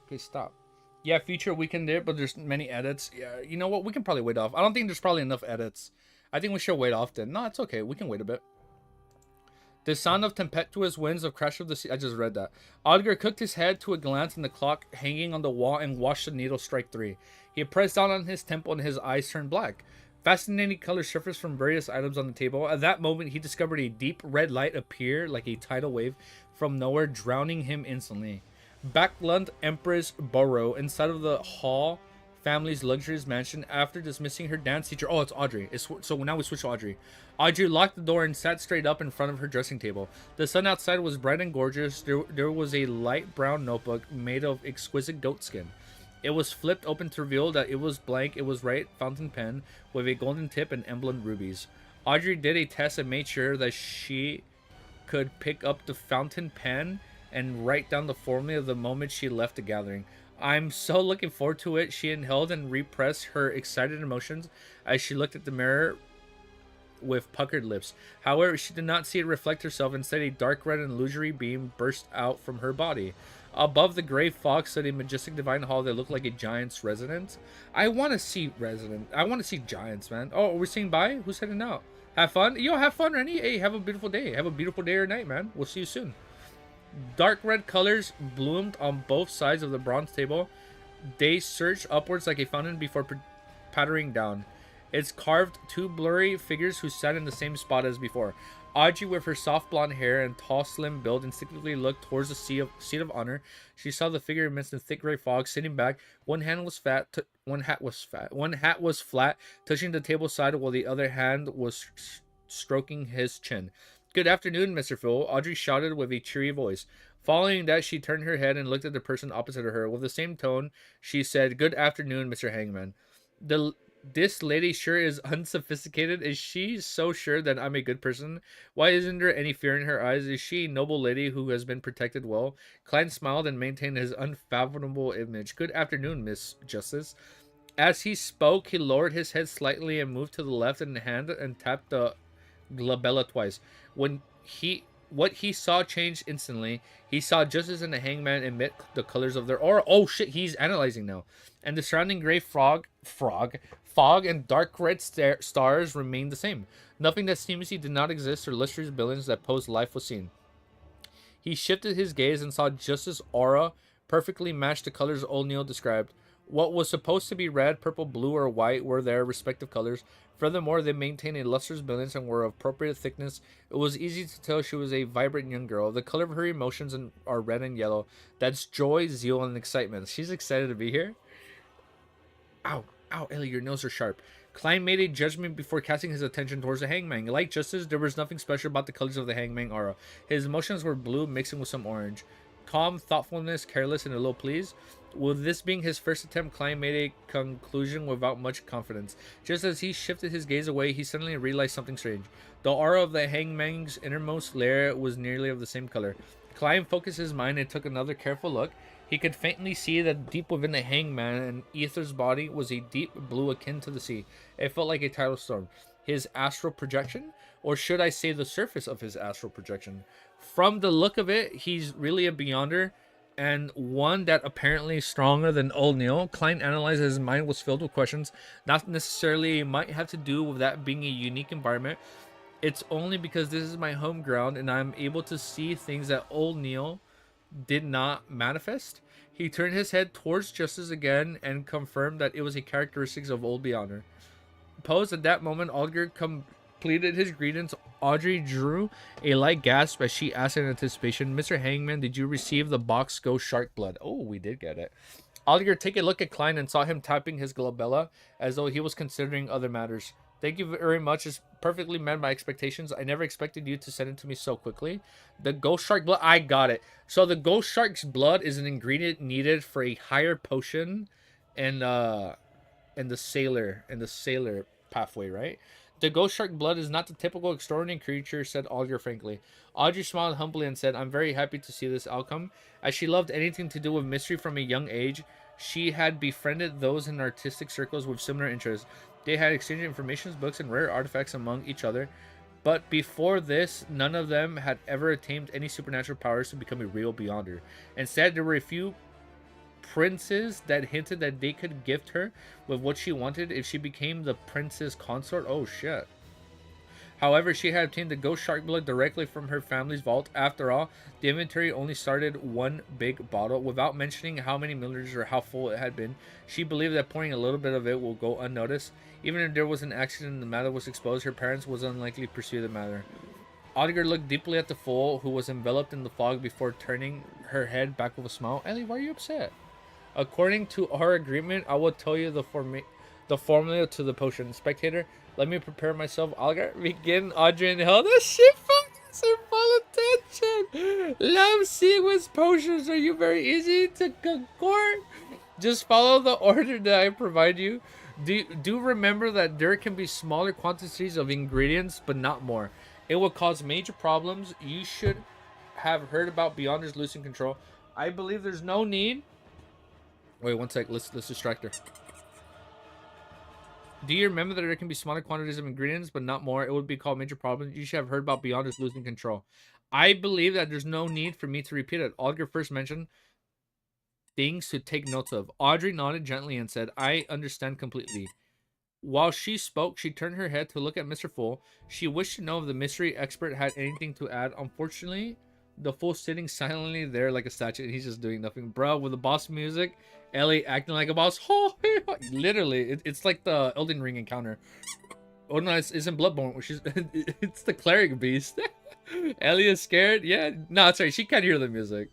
Okay, stop. Yeah, future weekend there, but there's many edits. Yeah, you know what? We can probably wait off. I don't think there's probably enough edits. I think we should wait off then. No, it's okay. We can wait a bit. The sound of tempestuous winds of crash of the sea. I just read that. Odger cooked his head to a glance in the clock hanging on the wall and watched the needle strike 3. He pressed down on his temple and his eyes turned black. Fascinating colors surfaced from various items on the table. At that moment, he discovered a deep red light appear like a tidal wave from nowhere, drowning him instantly. Backlund Empress Burrow inside of the Hall family's luxurious mansion after dismissing her dance teacher. Oh, it's Audrey. So now we switch to Audrey. Audrey locked the door and sat straight up in front of her dressing table. The sun outside was bright and gorgeous. There was a light brown notebook made of exquisite goat skin. It was flipped open to reveal that it was blank. It was right fountain pen with a golden tip and emblem rubies. Audrey did a test and made sure that she could pick up the fountain pen and write down the formula the moment she left the gathering. I'm so looking forward to it. She inhaled and repressed her excited emotions as she looked at the mirror with puckered lips. However, she did not see it reflect herself. Instead, a dark red and illusory beam burst out from her body. Above the gray fog stood a majestic divine hall that looked like a giant's residence. I want to see giants, man. Oh, we're saying bye? Who's heading out? Have fun? Yo, have fun, Rennie. Hey, have a beautiful day. Have a beautiful day or night, man. We'll see you soon. Dark red colors bloomed on both sides of the bronze table. They surged upwards like a fountain before pattering down. It's carved two blurry figures who sat in the same spot as before. Audrey, with her soft blonde hair and tall, slim build, instinctively looked towards the seat of honor. She saw the figure amidst the thick gray fog, sitting back. One hat was flat, touching the table side, while the other hand was stroking his chin. Good afternoon, Mr. Fool, Audrey shouted with a cheery voice. Following that, she turned her head and looked at the person opposite of her. With the same tone, she said, Good afternoon, Mr. Hangman. This lady sure is unsophisticated. Is she so sure that I'm a good person? Why isn't there any fear in her eyes? Is she a noble lady who has been protected well? Klein smiled and maintained his unfathomable image. Good afternoon, Miss Justice. As he spoke, he lowered his head slightly and moved to the left and tapped the glabella twice. What he saw changed instantly. He saw Justice and the Hangman emit the colors of their aura. Oh shit, he's analyzing now. And the surrounding gray fog, and dark red stars remained the same. Nothing that seemingly did not exist or lustrous buildings that posed life was seen. He shifted his gaze and saw Justice's aura perfectly matched the colors O'Neill described. What was supposed to be red, purple, blue, or white were their respective colors. Furthermore, they maintained a lustrous brilliance and were of appropriate thickness. It was easy to tell she was a vibrant young girl. The color of her emotions are red and yellow. That's joy, zeal, and excitement. She's excited to be here. Ow, Ellie, your nails are sharp. Klein made a judgment before casting his attention towards the Hangman. Like Justice, there was nothing special about the colors of the Hangman aura. His emotions were blue, mixing with some orange. calm thoughtfulness, careless, and a little pleased. With this being his first attempt, Klein made a conclusion without much confidence. Just as he shifted his gaze away, he suddenly realized something strange. The aura of the hangman's innermost layer was nearly of the same color. Klein focused his mind and took another careful look. He could faintly see that deep within the hangman and Ether's body was a deep blue akin to the sea. It felt like a tidal storm. His astral projection? Or should I say the surface of his astral projection? From the look of it, he's really a Beyonder, and one that apparently is stronger than old Neil. Klein analyzed his mind was filled with questions, not necessarily might have to do with that being a unique environment. It's only because this is my home ground and I'm able to see things that old Neil did not manifest. He turned his head towards Justice again and confirmed that it was a characteristic of old Beyonder. Posed at that moment, Alger completed his greetings. Audrey drew a light gasp as she asked in anticipation, Mr. Hangman, did you receive the box Ghost Shark Blood? Oh, we did get it. Alger took a look at Klein and saw him tapping his glabella as though he was considering other matters. Thank you very much. It's perfectly met my expectations. I never expected you to send it to me so quickly. The Ghost Shark Blood, I got it. So the Ghost Shark's blood is an ingredient needed for a higher potion and the sailor pathway, right? The ghost shark blood is not the typical extraordinary creature, said Alger frankly. Audrey smiled humbly and said, I'm very happy to see this outcome. As she loved anything to do with mystery from a young age, she had befriended those in artistic circles with similar interests. They had exchanged information, books, and rare artifacts among each other. But before this, none of them had ever attained any supernatural powers to become a real Beyonder. Instead, there were a few princes that hinted that they could gift her with what she wanted if she became the prince's consort. Oh shit. However, she had obtained the ghost shark blood directly from her family's vault. After all, the inventory only started one big bottle. Without mentioning how many milliliters or how full it had been, she believed that pouring a little bit of it will go unnoticed. Even if there was an accident and the matter was exposed, her parents was unlikely to pursue the matter. Odegaard looked deeply at the fool, who was enveloped in the fog, before turning her head back with a smile. Ellie, why are you upset? According to our agreement, I will tell you the formula to the potion. Spectator, let me prepare myself. I'll begin. Audrey and Hell. This shit focus her full attention. Love sequence potions. Are you very easy to concord? Just follow the order that I provide you. Do remember that there can be smaller quantities of ingredients, but not more. It will cause major problems. You should have heard about Beyonders losing control. I believe there's no need. Wait, one sec. Let's distract her. Do you remember that there can be smaller quantities of ingredients, but not more? It would be called major problems. You should have heard about Beyonders losing control. I believe that there's no need for me to repeat it. Alger first mentioned things to take notes of. Audrey nodded gently and said, I understand completely. While she spoke, she turned her head to look at Mr. Fool. She wished to know if the mystery expert had anything to add. Unfortunately, the fool sitting silently there like a statue, and he's just doing nothing. Bro, with the boss music, Ellie acting like a boss. Literally, it's like the Elden Ring encounter. Oh no, it's in Bloodborne, which is it's the cleric beast. Ellie is scared. Yeah, no, sorry, she can't hear the music.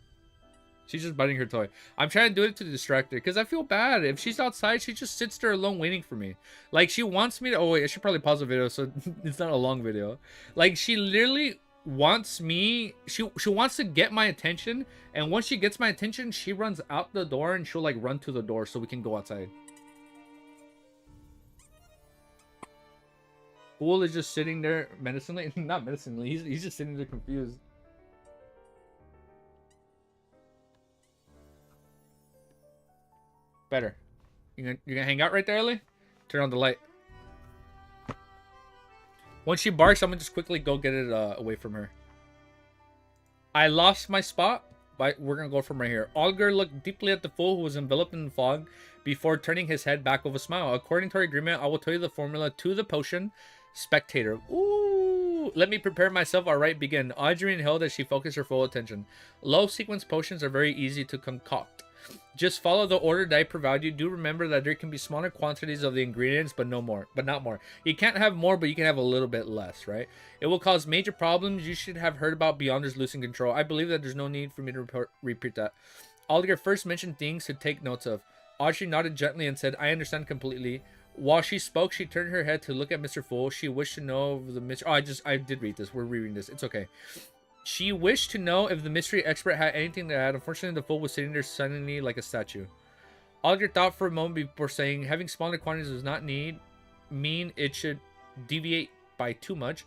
She's just biting her toy. I'm trying to do it to distract her because I feel bad. If she's outside, she just sits there alone waiting for me. Like, she wants me to... Oh, wait, I should probably pause the video so it's not a long video. Like, she literally wants me... She wants to get my attention. And once she gets my attention, she runs out the door and she'll, like, run to the door so we can go outside. Fool is just sitting there menacingly. Not menacingly. He's just sitting there confused. Better. You're gonna hang out right there, Ellie? Turn on the light. Once she barks, I'm gonna just quickly go get it away from her. I lost my spot, but we're gonna go from right here. Olger looked deeply at the fool who was enveloped in the fog before turning his head back with a smile. According to our agreement, I will tell you the formula to the potion. Spectator. Ooh. Let me prepare myself. Alright, begin. Audrey held as she focused her full attention. Low sequence potions are very easy to concoct. Just follow the order that I provide you. Do remember that there can be smaller quantities of the ingredients, but not more. You can't have more, but you can have a little bit less, right? It will cause major problems. You should have heard about Beyonders losing control. I believe that there's no need for me to repeat that. Alger first mentioned things to take notes of. Audrey nodded gently and said, I understand completely. While she spoke, she turned her head to look at Mr. Fool. She wished to know the mystery. Oh, I did read this. We're reading this. It's okay. She wished to know if the mystery expert had anything to add. Unfortunately, the fool was sitting there suddenly like a statue. Oliver thought for a moment before saying, having smaller quantities does not mean it should deviate by too much.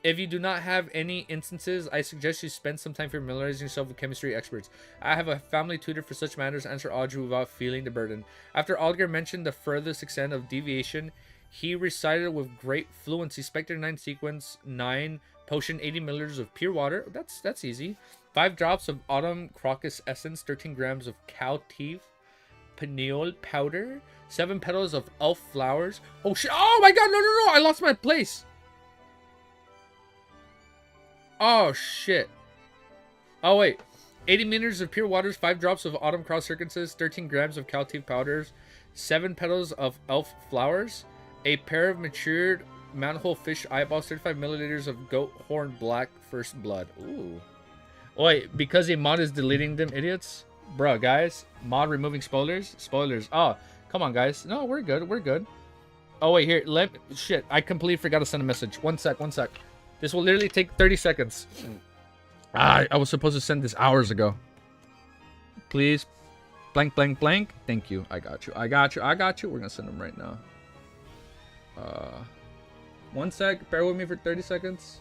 If you do not have any instances, I suggest you spend some time familiarizing yourself with chemistry experts. I have a family tutor for such matters, answered Audrey without feeling the burden. After Alger mentioned the furthest extent of deviation, he recited with great fluency Spectre 9 sequence 9 potion 80 milliliters of pure water. That's easy. 5 drops of autumn crocus essence, 13 grams of cow teeth, pineal powder, 7 petals of elf flowers. Oh shit! Oh my god! No! I lost my place. Oh shit! Oh wait, 80 milliliters of pure waters, 5 drops of autumn cross circumstances, 13 grams of cow teeth powders, 7 petals of elf flowers, a pair of matured manhole fish eyeballs, 35 milliliters of goat horn black first blood. Ooh. Oh, wait, because a mod is deleting them idiots? Bruh, guys, mod removing spoilers? Spoilers. Oh, come on, guys. No, we're good. We're good. Oh, wait, here. Shit, I completely forgot to send a message. One sec. This will literally take 30 seconds. I was supposed to send this hours ago. Please. Blank. Thank you. I got you. We're going to send them right now. One sec. Bear with me for 30 seconds.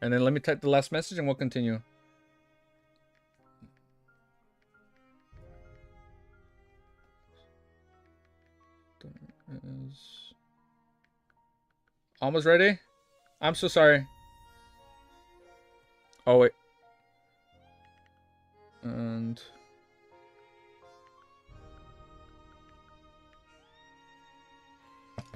And then let me type the last message and we'll continue. Almost ready? I'm so sorry. Oh, wait. And...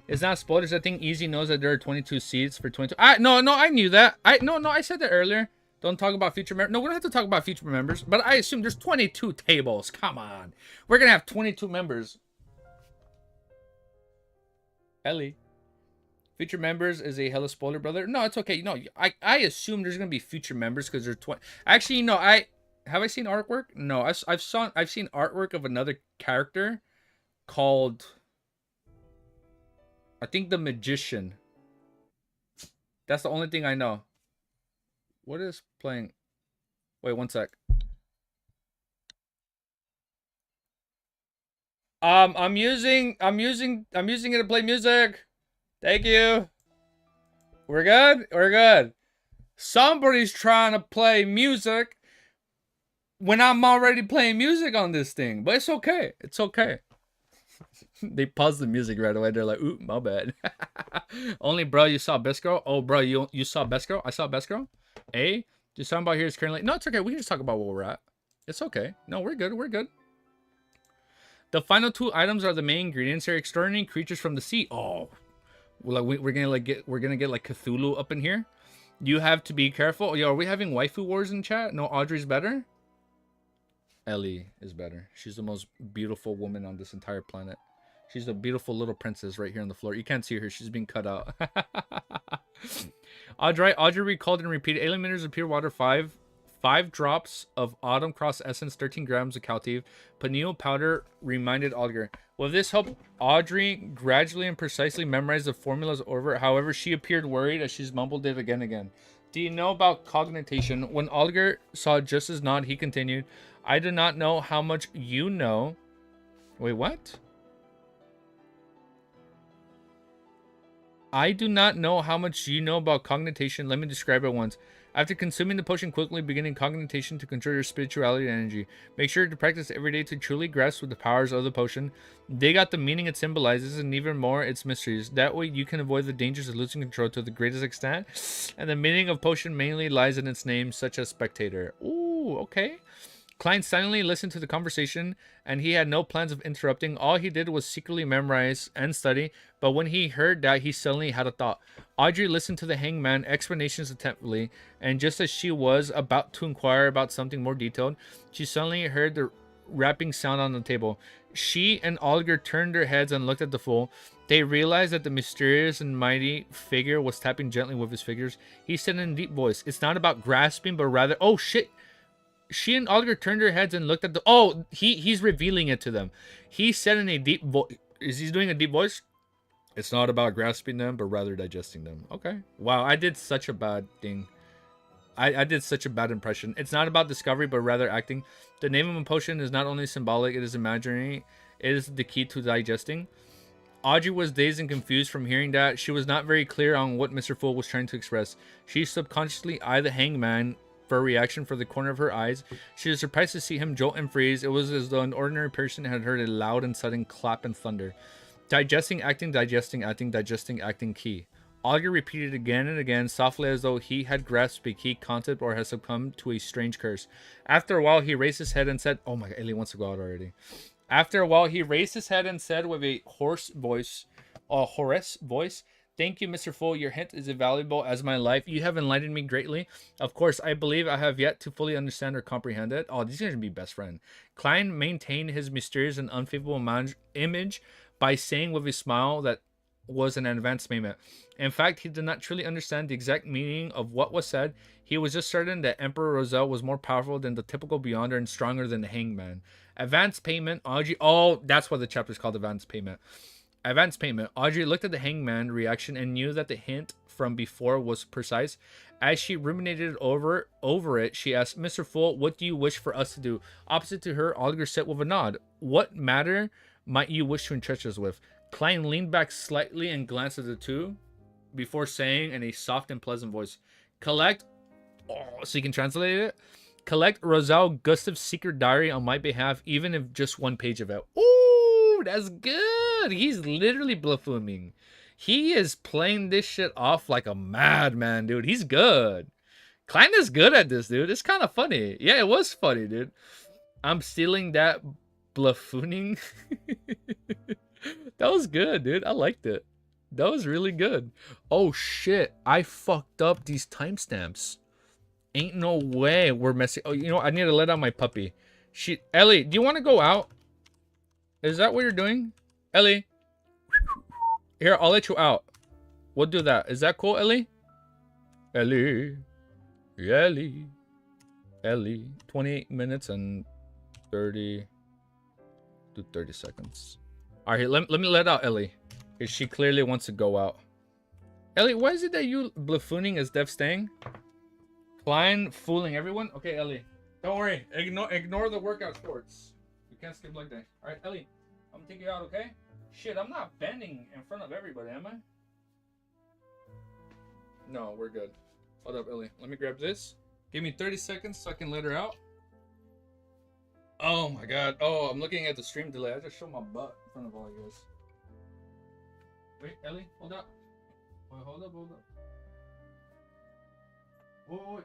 it's not spoilers. I think Easy knows that there are 22 seats for 22. No, I knew that. I said that earlier. Don't talk about future members. No, we don't have to talk about future members. But I assume there's 22 tables. Come on. We're going to have 22 members. Ellie. Future members is a hella spoiler, brother. No, it's okay. No, I assume there's going to be future members because there's 20. Actually, no, have I seen artwork? No, I've seen artwork of another character called... I think the Magician. That's the only thing I know. What is playing? Wait, one sec. I'm using it to play music. Thank you. We're good. Somebody's trying to play music when I'm already playing music on this thing, but it's okay. It's okay. They paused the music right away. They're like, ooh, my bad. Only bro, you saw Best Girl? Oh, bro, you saw Best Girl? I saw Best Girl? Hey, just talking about here is currently... No, it's okay. We can just talk about where we're at. It's okay. No, we're good. The final 2 items are the main ingredients. They're extraordinary creatures from the sea. Oh, like we're gonna get like Cthulhu up in here. You have to be careful. Yo, are we having waifu wars in chat? No, Audrey's better? Ellie is better. She's the most beautiful woman on this entire planet. She's a beautiful little princess right here on the floor. You can't see her. She's being cut out. Audrey recalled and repeated 80 milliliters of pure water, 5 drops of autumn cross essence, 13 grams of cow teeth, pineal powder, reminded Alger. Will this help Audrey gradually and precisely memorize the formulas over? However, she appeared worried as she's mumbled it again. Do you know about cognition? When Alger saw Justice nod, he continued, I do not know how much you know. Wait, what? I do not know how much you know about cognition. Let me describe it once. After consuming the potion quickly, beginning cognition to control your spirituality and energy. Make sure to practice every day to truly grasp with the powers of the potion. Dig out the meaning it symbolizes and even more its mysteries. That way you can avoid the dangers of losing control to the greatest extent. And the meaning of potion mainly lies in its name, such as spectator. Ooh, okay. Klein silently listened to the conversation, and he had no plans of interrupting. All he did was secretly memorize and study, but when he heard that, he suddenly had a thought. Audrey listened to the hangman explanations attentively, and just as she was about to inquire about something more detailed, she suddenly heard the rapping sound on the table. She and Alger turned their heads and looked at the fool. They realized that the mysterious and mighty figure was tapping gently with his fingers. He said in a deep voice, it's not about grasping, but rather... Oh, shit! She and Alger turned their heads and looked at the... Oh, he's revealing it to them. He said in a deep voice... Is he doing a deep voice? It's not about grasping them, but rather digesting them. Okay. Wow, I did such a bad thing. I did such a bad impression. It's not about discovery, but rather acting. The name of a potion is not only symbolic, it is imaginary. It is the key to digesting. Audrey was dazed and confused from hearing that. She was not very clear on what Mr. Fool was trying to express. She subconsciously eyed the hangman for a reaction for the corner of her eyes. She was surprised to see him jolt and freeze. It was as though an ordinary person had heard a loud and sudden clap and thunder. Digesting, acting, digesting, acting, digesting, acting, key. Augur repeated again and again, softly as though he had grasped a key concept or had succumbed to a strange curse. After a while, he raised his head and said, "Oh my God, Ellie wants to go out already." After a while, he raised his head and said with a hoarse voice, "Thank you, Mr. Fool. Your hint is invaluable as my life. You have enlightened me greatly. Of course, I believe I have yet to fully understand or comprehend it." Oh, these guys are going to be best friends. Klein maintained his mysterious and unfavorable image by saying with a smile that was an advanced payment. In fact, he did not truly understand the exact meaning of what was said. He was just certain that Emperor Roselle was more powerful than the typical Beyonder and stronger than the Hangman. Advanced payment, Audrey. Oh, that's what the chapter is called, advanced payment. Advanced payment. Audrey looked at the Hangman reaction and knew that the hint from before was precise. As she ruminated over it, she asked, "Mr. Fool, what do you wish for us to do?" Opposite to her, Augur said with a nod, "What matter might you wish to entrust us with?" Klein leaned back slightly and glanced at the two before saying in a soft and pleasant voice, "Collect," so you can translate it, "collect Roselle Gustav's secret diary on my behalf, even if just one page of it." Ooh, that's good. He's literally bluffing. He is playing this shit off like a madman, dude. He's good. Klein is good at this, dude. It's kind of funny. Yeah, it was funny, dude. I'm stealing that buffooning. That was good, dude. I liked it. That was really good. Oh shit, I fucked up these timestamps. Ain't no way we're messing. Oh, you know, I need to let out my puppy. Ellie, do you want to go out? Is that what you're doing? Ellie. Here, I'll let you out. We'll do that. Is that cool, Ellie? Ellie. Ellie. Ellie. 28 minutes and 30 to 30 seconds. All right, let me let out Ellie. Because she clearly wants to go out. Ellie, why is it that you buffooning is Dev staying? Klein fooling everyone? Okay, Ellie. Don't worry. Ignore the workout shorts. You can't skip leg day. All right, Ellie. I'm gonna take you out, okay? Shit, I'm not bending in front of everybody, am I? No, we're good. Hold up, Ellie. Let me grab this. Give me 30 seconds so I can let her out. Oh my god. Oh, I'm looking at the stream delay. I just showed my butt in front of all you guys. Wait, Ellie, hold up. Wait, hold up. Wait.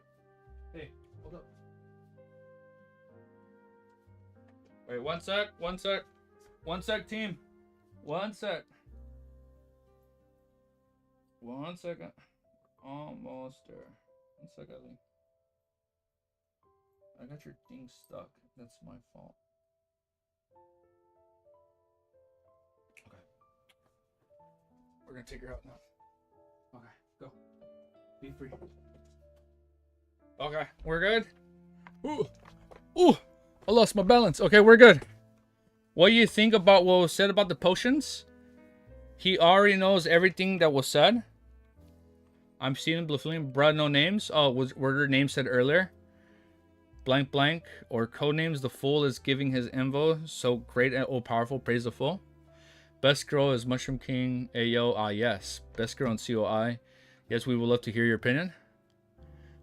Hey, hold up. Wait, one sec, team. One second. Almost there. One sec, Ellie. I got your thing stuck. That's my fault. Okay. We're gonna take her out now. Okay, go. Be free. Okay, we're good. Ooh, I lost my balance. Okay, we're good. What do you think about what was said about the potions? He already knows everything that was said. I'm seeing Blaflin brought no names. Oh, were there names said earlier? Blank blank or codenames. The Fool is giving his info. So great and all powerful. Praise the Fool. Best girl is Mushroom King. Ayo. Ah, yes. Best girl on COI. Yes, we would love to hear your opinion.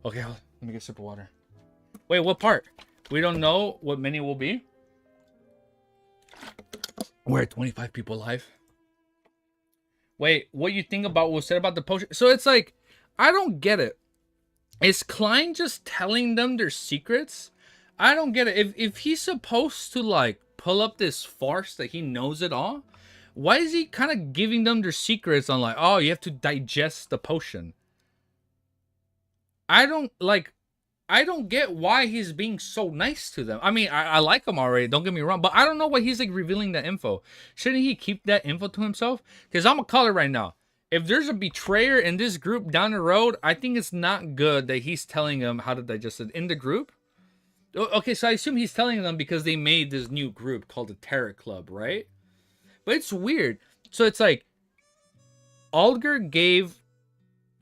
Okay, let me get a sip of water. Wait, what part? We don't know what many will be. We're at 25 people live. Wait, what you think about what was said about the potion? So it's like, I don't get it. Is Klein just telling them their secrets? I don't get it. If he's supposed to like pull up this farce that he knows it all, why is he kind of giving them their secrets on like, oh, you have to digest the potion? I don't get why he's being so nice to them. I mean, I like him already, don't get me wrong, but I don't know why he's like revealing that info. Shouldn't he keep that info to himself? Because I'm gonna call it right now. If there's a betrayer in this group down the road, I think it's not good that he's telling them how to digest it in the group. Okay, so I assume he's telling them because they made this new group called the Terror Club, right? But it's weird. So it's like, Alger gave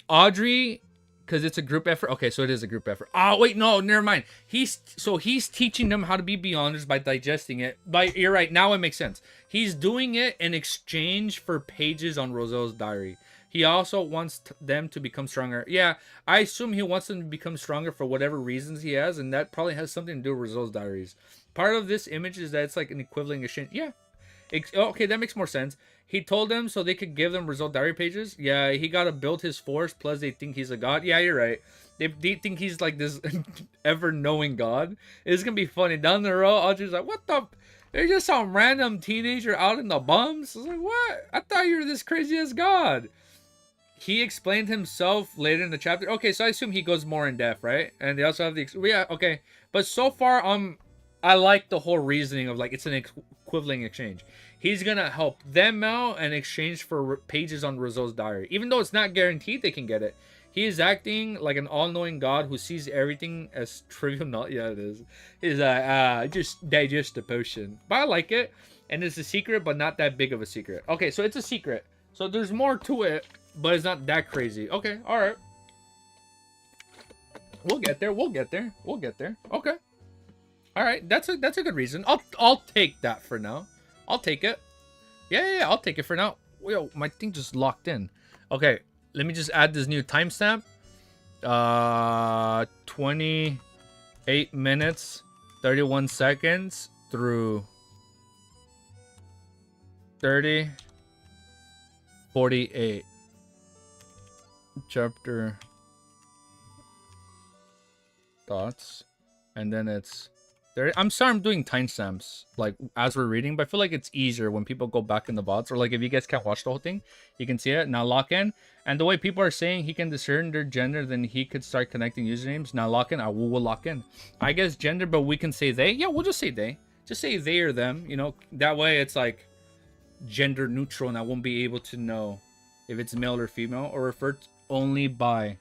Audrey, because it's a group effort. Okay, so it is a group effort. Oh wait, no, never mind. He's teaching them how to be beyonders by digesting it. You're right. Now it makes sense. He's doing it in exchange for pages on Roselle's diary. He also wants them to become stronger. Yeah, I assume he wants them to become stronger for whatever reasons he has, and that probably has something to do with Roselle's diaries. Part of this image is that it's like an equivalent exchange. Yeah. Okay, that makes more sense. He told them so they could give them result diary pages. Yeah, he got to build his force. Plus, they think he's a god. Yeah, you're right. They think he's like this ever-knowing god. It's going to be funny. Down the road, Audrey's like, what the... There's just some random teenager out in the bums? I was like, what? I thought you were this crazy-ass god. He explained himself later in the chapter. Okay, so I assume he goes more in depth, right? And they also have the... Yeah, okay. But so far, I like the whole reasoning of, like, it's an equivalent exchange. He's going to help them out in exchange for pages on Roselle's diary. Even though it's not guaranteed they can get it. He is acting like an all-knowing god who sees everything as trivial. Not, yeah, it is. He's like, just digest the potion. But I like it. And it's a secret, but not that big of a secret. Okay, so it's a secret. So there's more to it. But it's not that crazy. Okay, alright. We'll get there. We'll get there. We'll get there. Okay. Alright, that's a good reason. I'll take that for now. I'll take it. Yeah, I'll take it for now. Yo, my thing just locked in. Okay, let me just add this new timestamp. 28 minutes, 31 seconds through 30:48. Chapter thoughts, and then it's there. I'm sorry I'm doing timestamps like as we're reading, but I feel like it's easier when people go back in the VODs, or like if you guys can't watch the whole thing, you can see it. Now lock in, and the way people are saying he can discern their gender, then he could start connecting usernames. Now lock in. I will lock in. I guess gender, but we can say they. Yeah, we'll just say they. Just say they or them. You know, that way it's like gender neutral, and I won't be able to know if it's male or female, or referred only by.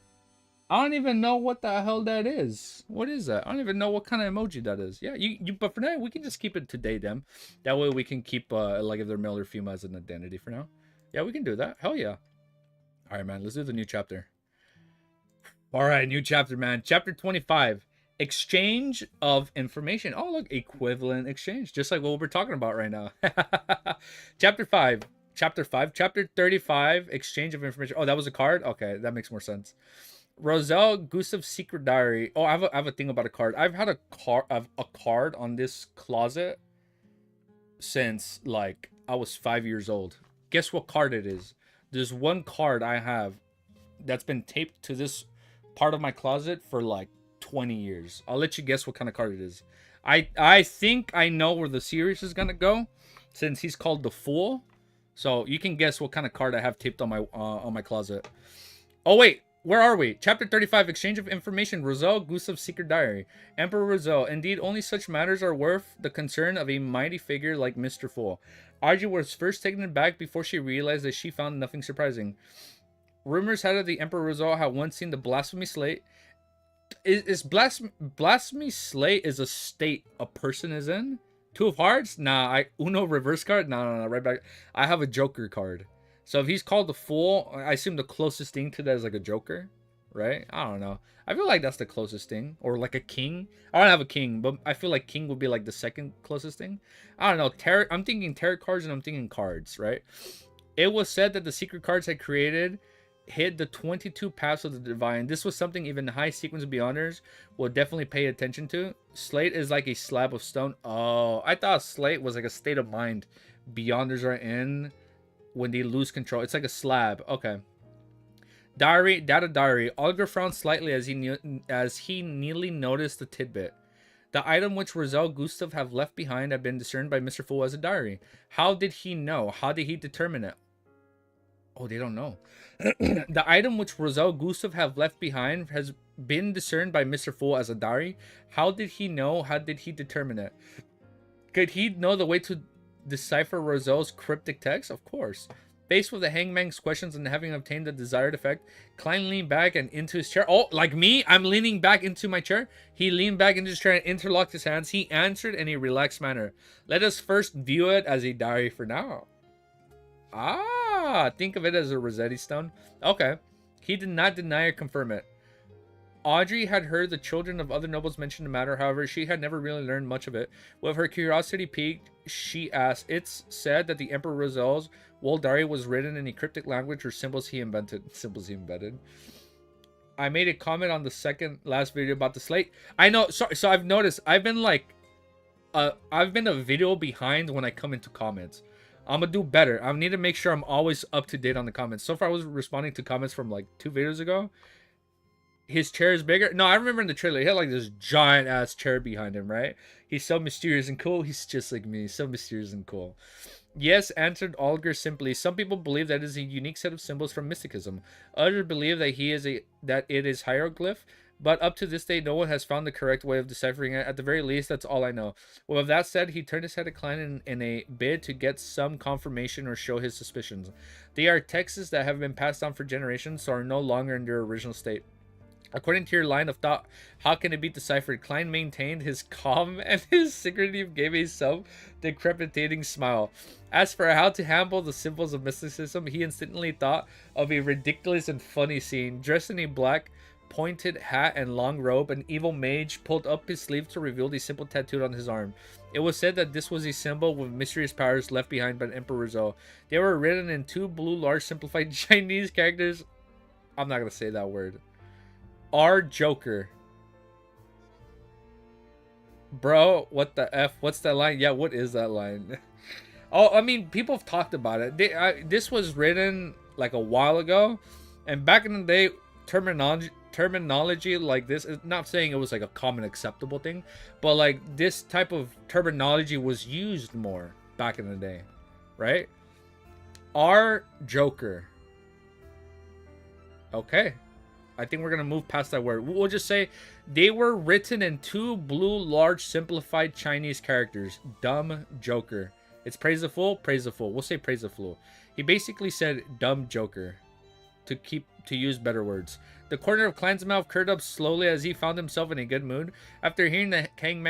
I don't even know what the hell that is. What is that? I don't even know what kind of emoji that is. Yeah, you. But for now, we can just keep it to they, them. That way we can keep, like, if they're male or female as an identity for now. Yeah, we can do that. Hell yeah. All right, man. Let's do the new chapter. All right, new chapter, man. Chapter 25. Exchange of information. Oh, look. Equivalent exchange. Just like what we're talking about right now. Chapter 5. Chapter 35. Exchange of information. Oh, that was a card? Okay, that makes more sense. Roselle Gustav's secret diary. Oh, I have a thing about a card. I've had a card on this closet since like I was 5 years old. Guess what card it is? There's one card I have that's been taped to this part of my closet for like 20 years. I'll let you guess what kind of card it is. I think I know where the series is gonna go, since he's called the Fool. So you can guess what kind of card I have taped on my closet. Oh wait. Where are we? Chapter 35, Exchange of Information. Roselle Gustav's secret diary. Emperor Roselle. Indeed, only such matters are worth the concern of a mighty figure like Mr. Fool. Argy was first taken aback before she realized that she found nothing surprising. Rumors had it the Emperor Roselle had once seen the blasphemy slate. Is blasphemy slate is a state a person is in? Two of Hearts? Nah, Uno reverse card? No, right back. I have a Joker card. So if he's called the Fool, I assume the closest thing to that is like a Joker, right? I don't know. I feel like that's the closest thing. Or like a King. I don't have a King, but I feel like King would be like the second closest thing. I don't know. Tarot. I'm thinking tarot cards and I'm thinking cards, right? It was said that the secret cards had created hid the 22 paths of the divine. This was something even high sequence beyonders will definitely pay attention to. Slate is like a slab of stone. Oh, I thought slate was like a state of mind beyonders are in when they lose control. It's like a slab. Okay. Data diary. Oliver frowned slightly as he nearly noticed the tidbit. The item which Roselle Gustav have left behind had been discerned by Mr. Fool as a diary. How did he know? How did he determine it? Oh, they don't know. The item which Roselle Gustav have left behind has been discerned by Mr. Fool as a diary. How did he know? How did he determine it? Could he know the way to decipher Roselle's cryptic text? Of course. Faced with the hangman's questions and having obtained the desired effect, Klein leaned back and into his chair. Oh, like me? I'm leaning back into my chair. He leaned back into his chair and interlocked his hands. He answered in a relaxed manner. Let us first view it as a diary for now. Ah, Ah, think of it as a Rossetti Stone. Okay. He did not deny or confirm it. Audrey had heard the children of other nobles mention the matter, however, she had never really learned much of it. With her curiosity piqued, she asked, "It's said that the Emperor Rozel's Woldari was written in a cryptic language or symbols he invented." Symbols he embedded. I made a comment on the second last video about the slate. I know, so I've noticed, I've been a video behind when I come into comments. I'm gonna do better. I need to make sure I'm always up to date on the comments. So far, I was responding to comments from like 2 videos ago. His chair is bigger. No, I remember in the trailer, he had like this giant ass chair behind him, right? He's so mysterious and cool. He's just like me, so mysterious and cool. Yes, answered Olger simply. Some people believe that it is a unique set of symbols from mysticism. Others believe that it is hieroglyph. But up to this day, no one has found the correct way of deciphering it. At the very least, that's all I know. Well, with that said, he turned his head to Klein in a bid to get some confirmation or show his suspicions. They are texts that have been passed down for generations, so are no longer in their original state. According to your line of thought, how can it be deciphered? Klein maintained his calm and his secretive gave a self-decrepitating smile. As for how to handle the symbols of mysticism, he instantly thought of a ridiculous and funny scene. Dressed in a black pointed hat and long robe, an evil mage pulled up his sleeve to reveal the simple tattoo on his arm. It was said that this was a symbol with mysterious powers left behind by Emperor Zhou. They were written in 2 blue large simplified Chinese characters. I'm not going to say that word. Our Joker. Bro, what the F? What's that line? Yeah, what is that line? Oh, I mean, people have talked about it. This was written like a while ago. And back in the day, terminology like this, is not saying it was like a common acceptable thing, but like this type of terminology was used more back in the day, right? Our Joker. Okay. I think we're going to move past that word. We'll just say they were written in 2 blue, large, simplified Chinese characters. Dumb Joker. It's praise the fool, praise the fool. We'll say praise the fool. He basically said dumb Joker to use better words. The corner of Klein's mouth curled up slowly as he found himself in a good mood. After hearing the hanged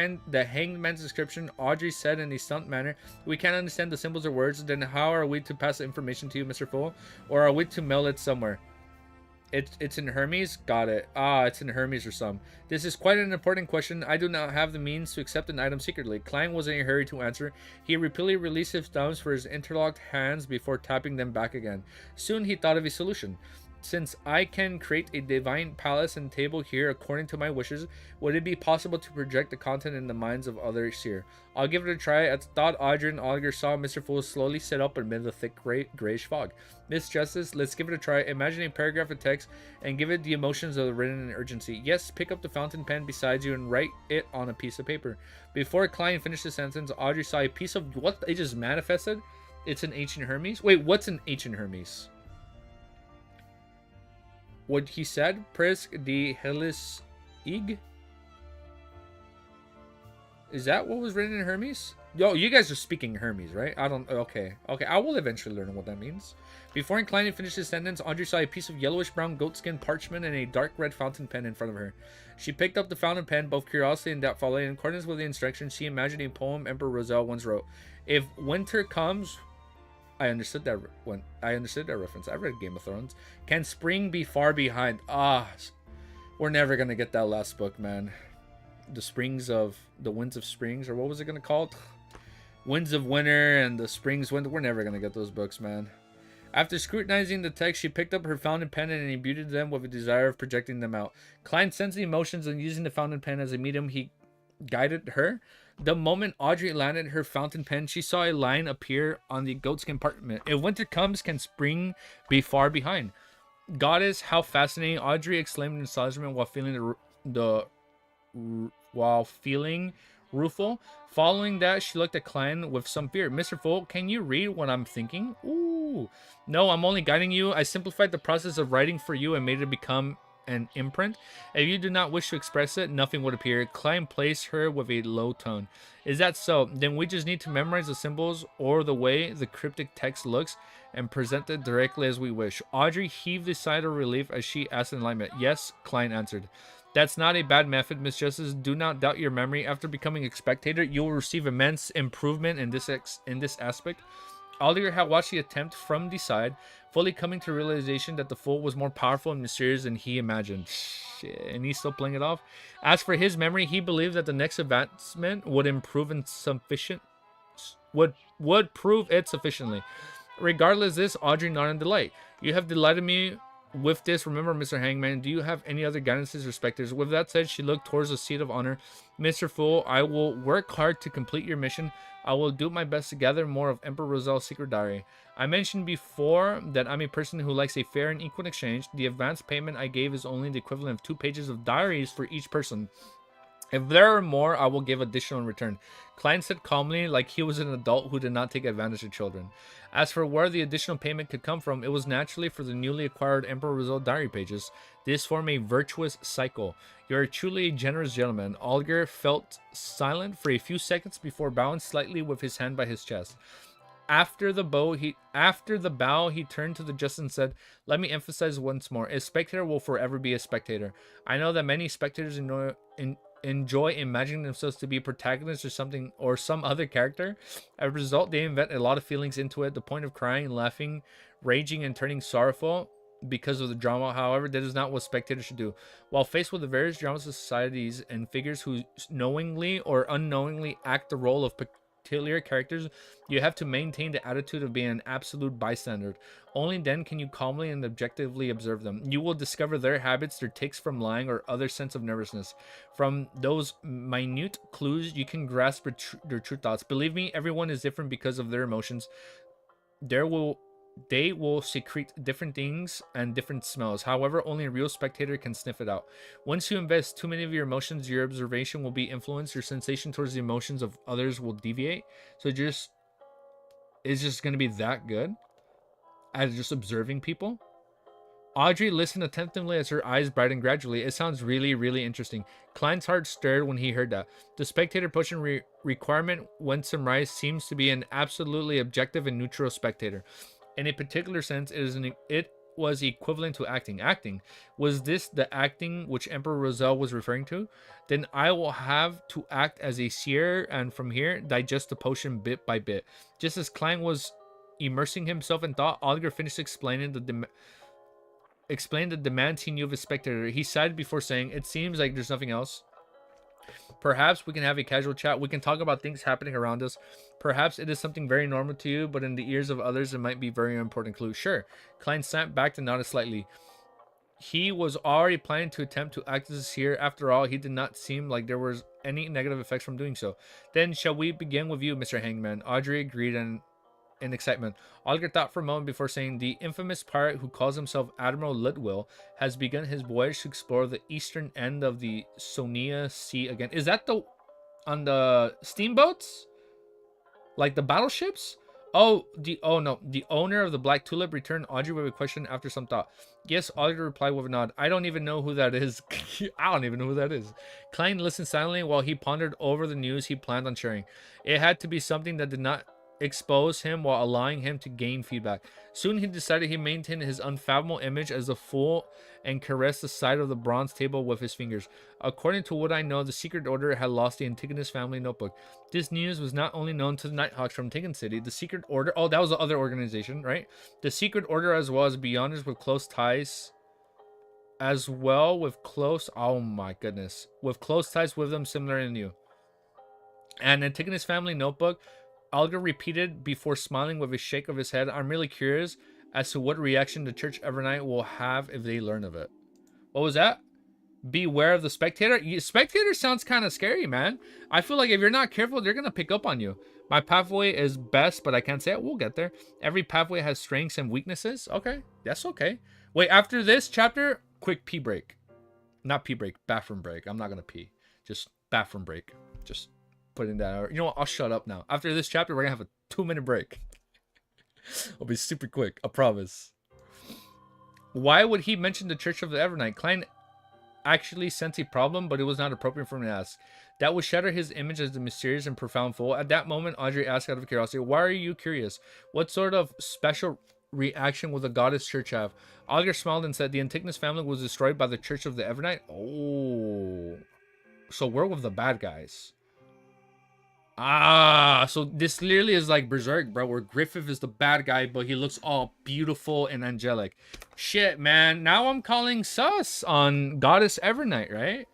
man's description, Audrey said in a stunned manner, "We can't understand the symbols or words. Then how are we to pass the information to you, Mr. Fool? Or are we to mail it somewhere?" It's in Hermes? Got it. Ah, it's in Hermes or some. This is quite an important question. I do not have the means to accept an item secretly. Klein was in a hurry to answer. He repeatedly released his thumbs for his interlocked hands before tapping them back again. Soon he thought of a solution. Since I can create a divine palace and table here according to my wishes, would it be possible to project the content in the minds of others here? I'll give it a try. At the thought, Audrey and Oliver saw Mr. Fool slowly sit up amid the thick grayish fog. Miss Justice, let's give it a try. Imagine a paragraph of text and give it the emotions of the written in urgency. Yes, pick up the fountain pen beside you and write it on a piece of paper. Before Klein finished the sentence, Audrey saw a piece of what it just manifested. It's an ancient Hermes. Wait, what's an ancient Hermes? What he said, Prisk de Helis Ig? Is that what was written in Hermes? Yo, you guys are speaking Hermes, right? I don't... Okay. Okay, I will eventually learn what that means. Before inclining to finish his sentence, Audrey saw a piece of yellowish-brown goatskin parchment and a dark red fountain pen in front of her. She picked up the fountain pen, both curiosity and doubt following. In accordance with the instructions, she imagined a poem Emperor Roselle once wrote. If winter comes... I understood that reference. I read Game of Thrones. Can spring be far behind? Ah, we're never gonna get that last book, man. The Winds of Springs, or what was it gonna call? Winds of Winter and the Springs Wind. We're never gonna get those books, man. After scrutinizing the text, she picked up her fountain pen and imbued them with a desire of projecting them out. Klein sensed the emotions and using the fountain pen as a medium, he guided her. The moment Audrey landed her fountain pen, she saw a line appear on the goatskin parchment. If winter comes, can spring be far behind? Goddess, how fascinating! Audrey exclaimed in astonishment while feeling rueful. Following that, she looked at Klein with some fear. Mr. Fool, can you read what I'm thinking? Ooh. No, I'm only guiding you. I simplified the process of writing for you and made it become an imprint. If you do not wish to express it, nothing would appear. Klein placed her with a low tone. Is that so? Then we just need to memorize the symbols or the way the cryptic text looks and present it directly as we wish. Audrey heaved a sigh of relief as she asked in alignment. Yes, Klein answered. That's not a bad method, Miss Justice. Do not doubt your memory. After becoming a spectator, you will receive immense improvement in this aspect. Aldir had watched the attempt from the side, fully coming to realization that the fool was more powerful and mysterious than he imagined. Shit, and he's still playing it off. As for his memory, he believed that the next advancement would improve in sufficient would prove it sufficiently. Regardless of this, Audrey nodded in delight. You have delighted me with this. Remember, Mr. Hangman, do you have any other guidances or specters? With that said, she looked towards the seat of honor. Mr. Fool, I will work hard to complete your mission. I will do my best to gather more of Emperor Rosel's secret diary. I mentioned before that I'm a person who likes a fair and equal exchange. The advance payment I gave is only the equivalent of 2 pages of diaries for each person. If there are more, I will give additional in return. Klein said calmly, like he was an adult who did not take advantage of children. As for where the additional payment could come from, it was naturally for the newly acquired Emperor Result diary pages. This formed a virtuous cycle. You are truly a generous gentleman. Alger felt silent for a few seconds before bowing slightly with his hand by his chest. After the bow, he turned to the justice and said, "Let me emphasize once more: a spectator will forever be a spectator. I know that many spectators enjoy imagining themselves to be protagonists or something or some other character. As a result, they invent a lot of feelings into it, the point of crying, laughing, raging, and turning sorrowful because of the drama. However, that is not what spectators should do. While faced with the various dramas of societies and figures who knowingly or unknowingly act the role of particular characters, you have to maintain the attitude of being an absolute bystander. Only then can you calmly and objectively observe them. You will discover their habits, their tics from lying, or other sense of nervousness. From those minute clues, you can grasp their true thoughts. Believe me, everyone is different because of their emotions. They will secrete different things and different smells. However, only a real spectator can sniff it out. Once you invest too many of your emotions, your observation will be influenced. Your sensation towards the emotions of others will deviate. So it's just going to be that good at just observing people. Audrey listened attentively as her eyes brightened gradually. It sounds really, really interesting. Klein's heart stirred when he heard that. The spectator portion requirement, when summarized, seems to be an absolutely objective and neutral spectator. In a particular sense, it was equivalent to acting. Acting. Was this the acting which Emperor Roselle was referring to? Then I will have to act as a seer and from here digest the potion bit by bit. Just as Klein was immersing himself in thought, Oliver finished explaining the demands he knew of his spectator. He sighed before saying, "It seems like there's nothing else. Perhaps we can have a casual chat. We can talk about things happening around us. Perhaps it is something very normal to you, but in the ears of others, it might be a very important clue." Sure. Klein snapped back and nodded slightly. He was already planning to attempt to act as a seer. After all, he did not seem like there was any negative effects from doing so. Then shall we begin with you, Mr. Hangman? Audrey agreed in excitement. Olger thought for a moment before saying, "The infamous pirate who calls himself Admiral Ludwell has begun his voyage to explore the eastern end of the Sonia Sea again." Is that on the steamboats? Like the battleships? Oh no. The owner of the Black Tulip returned Audrey with a question after some thought. Yes, Audrey replied with a nod. I don't even know who that is. I don't even know who that is. Klein listened silently while he pondered over the news he planned on sharing. It had to be something that did not expose him while allowing him to gain feedback. Soon he decided he maintained his unfathomable image as a fool and caressed the side of the bronze table with his fingers. According to what I know, the Secret Order had lost the Antigonus family notebook. This news was not only known to the Nighthawks from Antigon City, the Secret Order, that was the other organization, right? The Secret Order as well as Beyonders with close ties oh my goodness, with close ties with them similar in you. And Antigonus family notebook, Alger repeated before smiling with a shake of his head. I'm really curious as to what reaction the Church Evernight will have if they learn of it. What was that? Beware of the spectator? Spectator sounds kind of scary, man. I feel like if you're not careful, they're going to pick up on you. My pathway is best, but I can't say it. We'll get there. Every pathway has strengths and weaknesses. Okay, that's okay. Wait, after this chapter, quick pee break. Not pee break, bathroom break. I'm not going to pee. Just bathroom break. Just putting that out. You know what? I'll shut up now. After this chapter, we're going to have a 2-minute break. It'll be super quick. I promise. Why would he mention the Church of the Evernight? Klein actually sensed a problem, but it was not appropriate for him to ask. That would shatter his image as the mysterious and profound fool. At that moment, Audrey asked out of curiosity, "Why are you curious? What sort of special reaction will the goddess church have?" Audrey smiled and said, "The Antigonus family was destroyed by the Church of the Evernight." Oh. So we're with the bad guys. Ah, so this literally is like Berserk, bro, where Griffith is the bad guy, but he looks all beautiful and angelic. Shit, man. Now I'm calling sus on Goddess Evernight, right?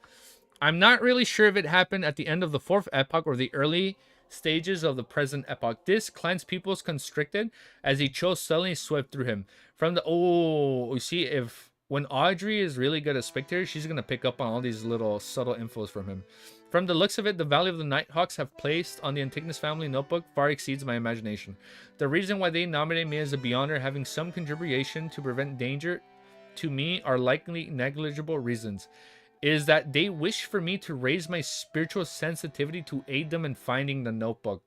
I'm not really sure if it happened at the end of the fourth epoch or the early stages of the present epoch. This cleansed peoples constricted as he chose suddenly swept through him. From the you see, if when Audrey is really good at spectator, she's gonna pick up on all these little subtle infos from him. From the looks of it, the value of the Nighthawks have placed on the Antigonus family notebook far exceeds my imagination. The reason why they nominate me as a Beyonder having some contribution to prevent danger to me are likely negligible reasons. Is that they wish for me to raise my spiritual sensitivity to aid them in finding the notebook.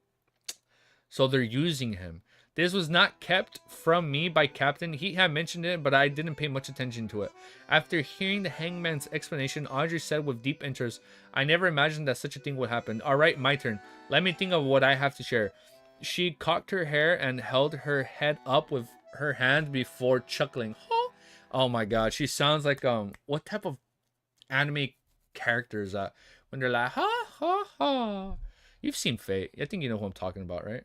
So they're using him. This was not kept from me by Captain. He had mentioned it, but I didn't pay much attention to it. After hearing the hangman's explanation, Audrey said with deep interest, I never imagined that such a thing would happen. All right, my turn. Let me think of what I have to share. She cocked her hair and held her head up with her hand before chuckling. Oh my god, she sounds like what type of anime characters that when they're like ha ha ha. You've seen Fate. I think you know who I'm talking about, right?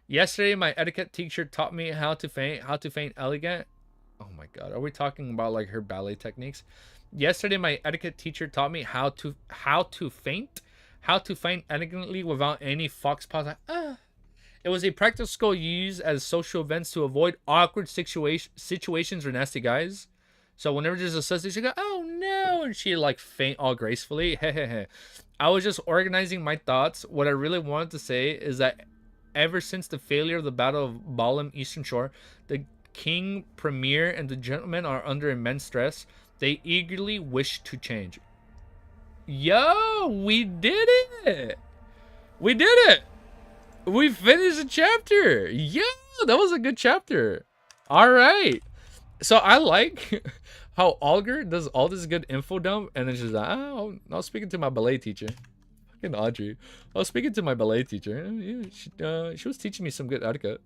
Yesterday, my etiquette teacher taught me how to faint elegant. Oh my god, are we talking about like her ballet techniques? Yesterday, my etiquette teacher taught me how to faint elegantly without any fox paws. It was a practical skill used as social events to avoid awkward situations or nasty guys. So whenever there's a substitute, she go, "Oh no," and she like faint all gracefully. I was just organizing my thoughts. What I really wanted to say is that ever since the failure of the Battle of Balam Eastern Shore, the king, premier, and the gentlemen are under immense stress. They eagerly wish to change. Yo, we did it! We did it! We finished a chapter. Yeah, that was a good chapter. All right. So I like how Olger does all this good info dump, and then she's like, "Oh, I was speaking to my ballet teacher, fucking Audrey. I was speaking to my ballet teacher. Yeah, she was teaching me some good etiquette."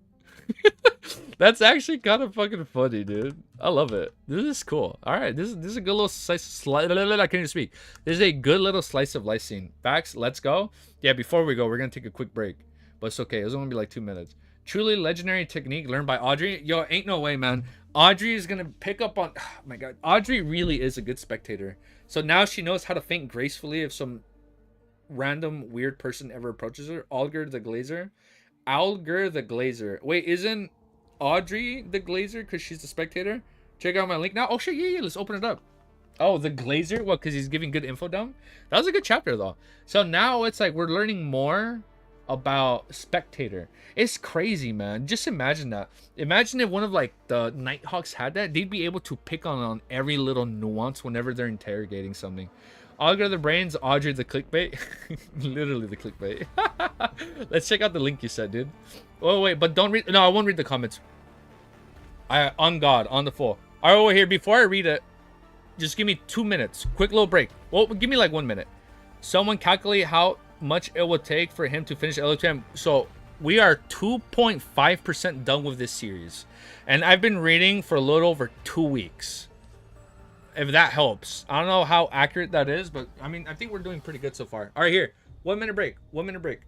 That's actually kind of fucking funny, dude. I love it. This is cool. All right, this is a good little slice. I can't even speak. This is a good little slice of life scene. Facts. Let's go. Yeah, before we go, we're gonna take a quick break, but it's okay. It's only gonna be like 2 minutes. Truly legendary technique learned by Audrey. Yo, ain't no way, man. Audrey is gonna pick up on. Oh my god, Audrey really is a good spectator. So now she knows how to feint gracefully if some random weird person ever approaches her. Alger the Glazer. Alger the Glazer. Wait, isn't Audrey the Glazer because she's the spectator? Check out my link now. Oh shit, yeah, let's open it up. Oh, the Glazer? What, because he's giving good info down? That was a good chapter though. So now it's like we're learning more about spectator. It's crazy, man. Just imagine that. Imagine if one of like the Nighthawks had that, they'd be able to pick on every little nuance whenever they're interrogating something. Auger the brains, Audrey the clickbait. Literally the clickbait. Let's check out the link you said, dude. Oh wait, but don't read. No, I won't read the comments. On God, on the full. All right, over here. Before I read it, just give me 2 minutes. Quick little break. Well, give me like 1 minute. Someone calculate how much it would take for him to finish LHM. So we are 2.5% done with this series, and I've been reading for a little over 2 weeks. If that helps. I don't know how accurate that is, but I mean, I think we're doing pretty good so far. All right, here. 1 minute break. 1 minute break.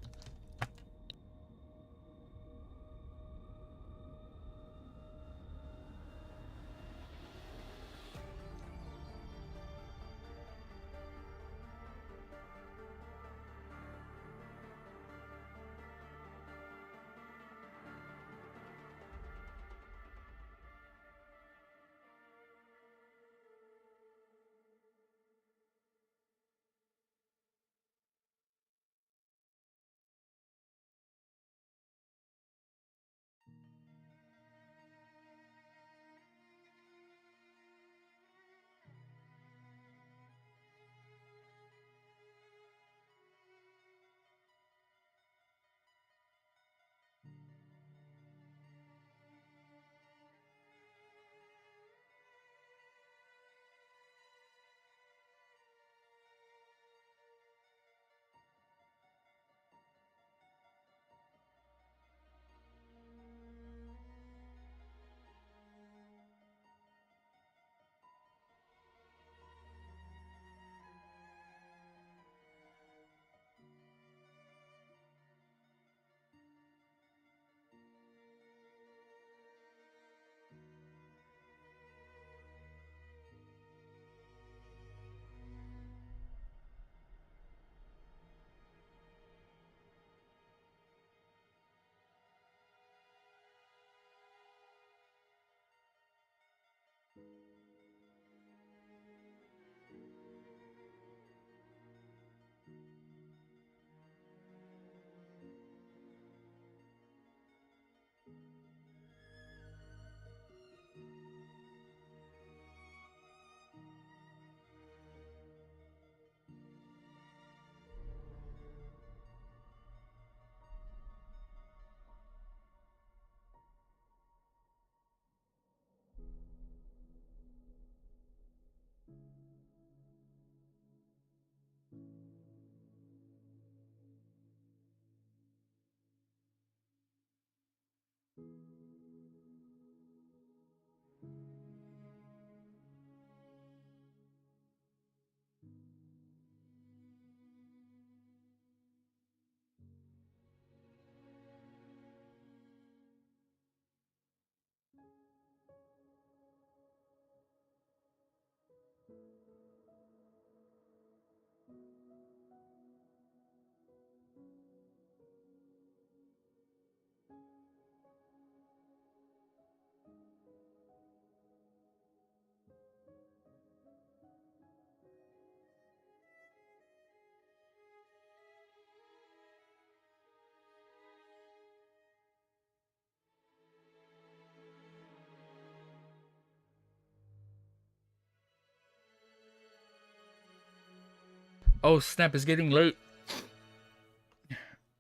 Oh snap! It's getting late.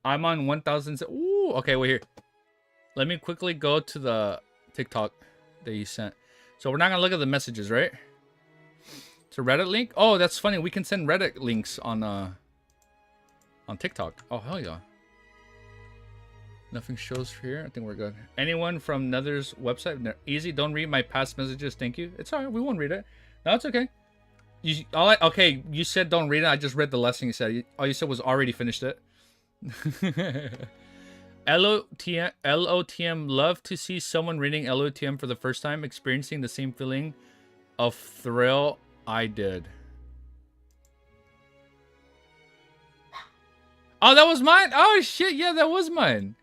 I'm on 1,000. Ooh. Okay, wait here. Let me quickly go to the TikTok that you sent. So we're not gonna look at the messages, right? It's a Reddit link. Oh, that's funny. We can send Reddit links on TikTok. Oh hell yeah. Nothing shows here. I think we're good. Anyone from Nether's website? No, easy. Don't read my past messages. Thank you. It's alright. We won't read it. No, it's okay. Okay, you said don't read it. I just read the lesson you said. All you said was already finished it. LOTM. Love to see someone reading LOTM for the first time, experiencing the same feeling of thrill I did. Oh, that was mine? Oh, shit. Yeah, that was mine.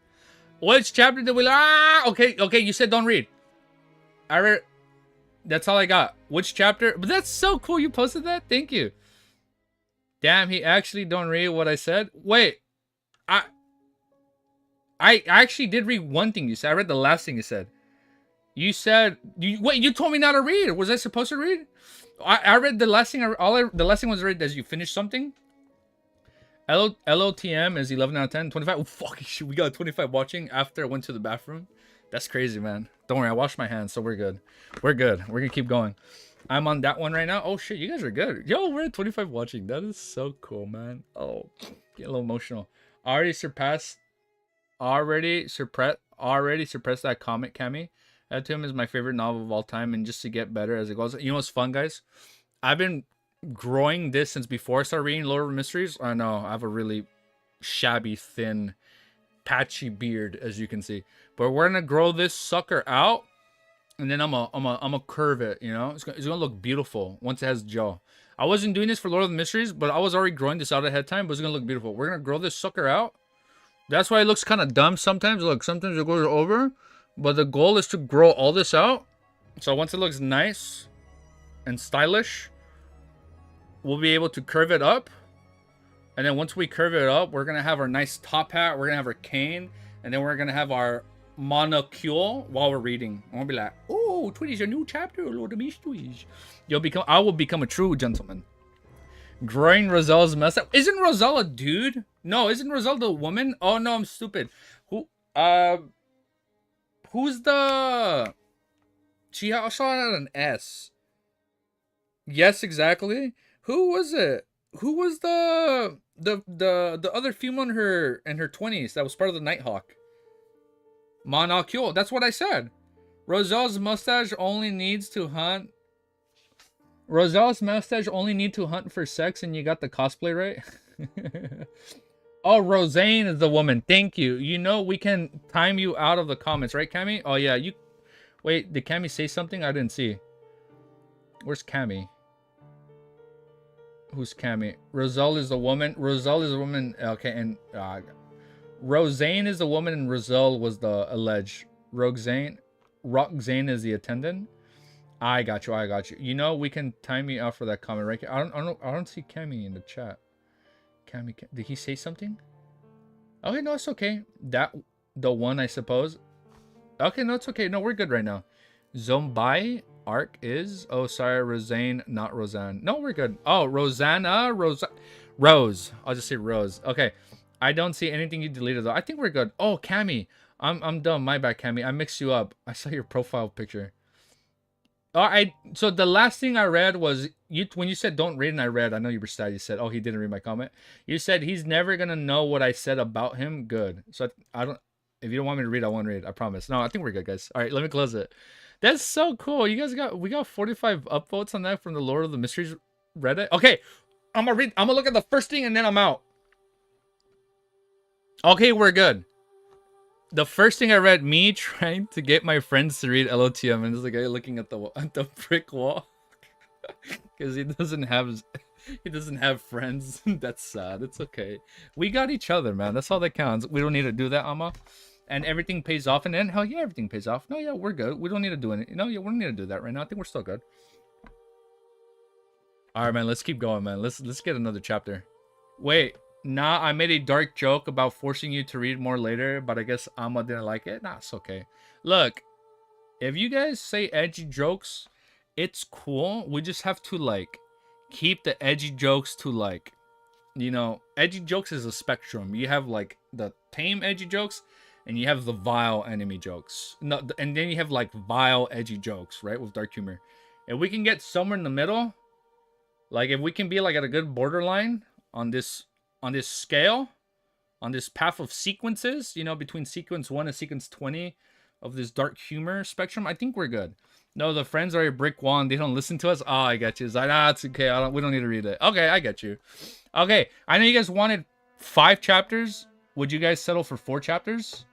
Which chapter did we... Okay. You said don't read. I read... That's all I got. Which chapter? But that's so cool. You posted that? Thank you. Damn, he actually don't read what I said. Wait. I actually did read one thing you said. I read the last thing you said. You said... Wait, you told me not to read. Was I supposed to read? I read the last thing. The last thing was read as you finished something. LOTM is 11 out of 10. 25. Oh, fucking shit. We got 25 watching after I went to the bathroom. That's crazy, man. Don't worry. I washed my hands, so we're good. We're good. We're going to keep going. I'm on that one right now. Oh, shit. You guys are good. Yo, we're at 25 watching. That is so cool, man. Oh, get a little emotional. Already suppressed that comic, Cammy. LOTM is my favorite novel of all time, and just to get better as it goes. You know what's fun, guys? I've been growing this since before I started reading Lord of Mysteries. I know I have a really shabby, thin, patchy beard, as you can see. But we're gonna grow this sucker out, and then I'm gonna curve it. You know, it's gonna look beautiful once it has jaw. I wasn't doing this for Lord of the Mysteries, but I was already growing this out ahead of time. But it's gonna look beautiful. We're gonna grow this sucker out. That's why it looks kind of dumb sometimes. Look, sometimes it goes over, but the goal is to grow all this out. So once it looks nice and stylish, we'll be able to curve it up. And then once we curve it up, we're going to have our nice top hat. We're going to have our cane. And then we're going to have our monocule while we're reading. And we'll be like, oh, 20 is a new chapter, Lord of Mysteries. I will become a true gentleman. Growing Roselle's mess up. Isn't Roselle a dude? No, isn't Roselle the woman? Oh, no, I'm stupid. Who's the... She also had an S. Yes, exactly. Who was it? Who was the other female in her 20s that was part of the Nighthawk? Monocule. That's what I said. Roselle's mustache only needs to hunt. Roselle's mustache only need to hunt for sex, and you got the cosplay right. Oh, Roseanne is the woman. Thank you. You know we can time you out of the comments, right, Cammy? Oh yeah, you. Wait, did Cammy say something? I didn't see. Where's Cammy? Who's Cammy? Roselle is the woman. Roselle is the woman. Okay, and Roseanne is the woman, and Roselle was the alleged. Roxane is the attendant. I got you. I got you. You know we can time you out for that comment, right? I don't see Cammy in the chat. Cammy, did he say something? Okay, no, it's okay. The one, I suppose. Okay, no, it's okay. No, we're good right now. Zombai arc is... Oh, sorry, Roseanne, not Roseanne. No, we're good. Oh, Rosanna, Rose. I'll just say Rose. Okay. I don't see anything you deleted, though. I think we're good. Oh, Cammy. I'm dumb. My bad, Cammy. I mixed you up. I saw your profile picture. So the last thing I read was... when you said don't read and I read, I know you were sad. You said, oh, he didn't read my comment. You said he's never going to know what I said about him. Good. So I don't... If you don't want me to read, I won't read. I promise. No, I think we're good, guys. All right, let me close it. That's so cool. You guys we got 45 upvotes on that from the Lord of the Mysteries Reddit. Okay, I'm gonna look at the first thing and then I'm out. Okay, we're good. The first thing I read, me trying to get my friends to read LOTM, and there's a guy looking at the brick wall. Because he doesn't have friends. That's sad. It's okay. We got each other, man. That's all that counts. We don't need to do that, Amma. And everything pays off. And then hell yeah, everything pays off. No, yeah, we're good. We don't need to do anything. No, yeah, we don't need to do that right now. I think we're still good. All right, man. Let's keep going, man. Let's get another chapter. Wait, nah. I made a dark joke about forcing you to read more later, but I guess Amma didn't like it. Nah, it's okay. Look, if you guys say edgy jokes, it's cool. We just have to like keep the edgy jokes to like, you know, edgy jokes is a spectrum. You have like the tame edgy jokes, and you have the vile enemy jokes. No, and then you have like vile edgy jokes, right? With dark humor. If we can get somewhere in the middle, like if we can be like at a good borderline on this scale, on this path of sequences, you know, between sequence 1 and sequence 20 of this dark humor spectrum, I think we're good. No, the friends are a brick wall and they don't listen to us. Oh, I get you. It's like, it's okay. We don't need to read it. Okay, I get you. Okay, I know you guys wanted 5 chapters. Would you guys settle for 4 chapters?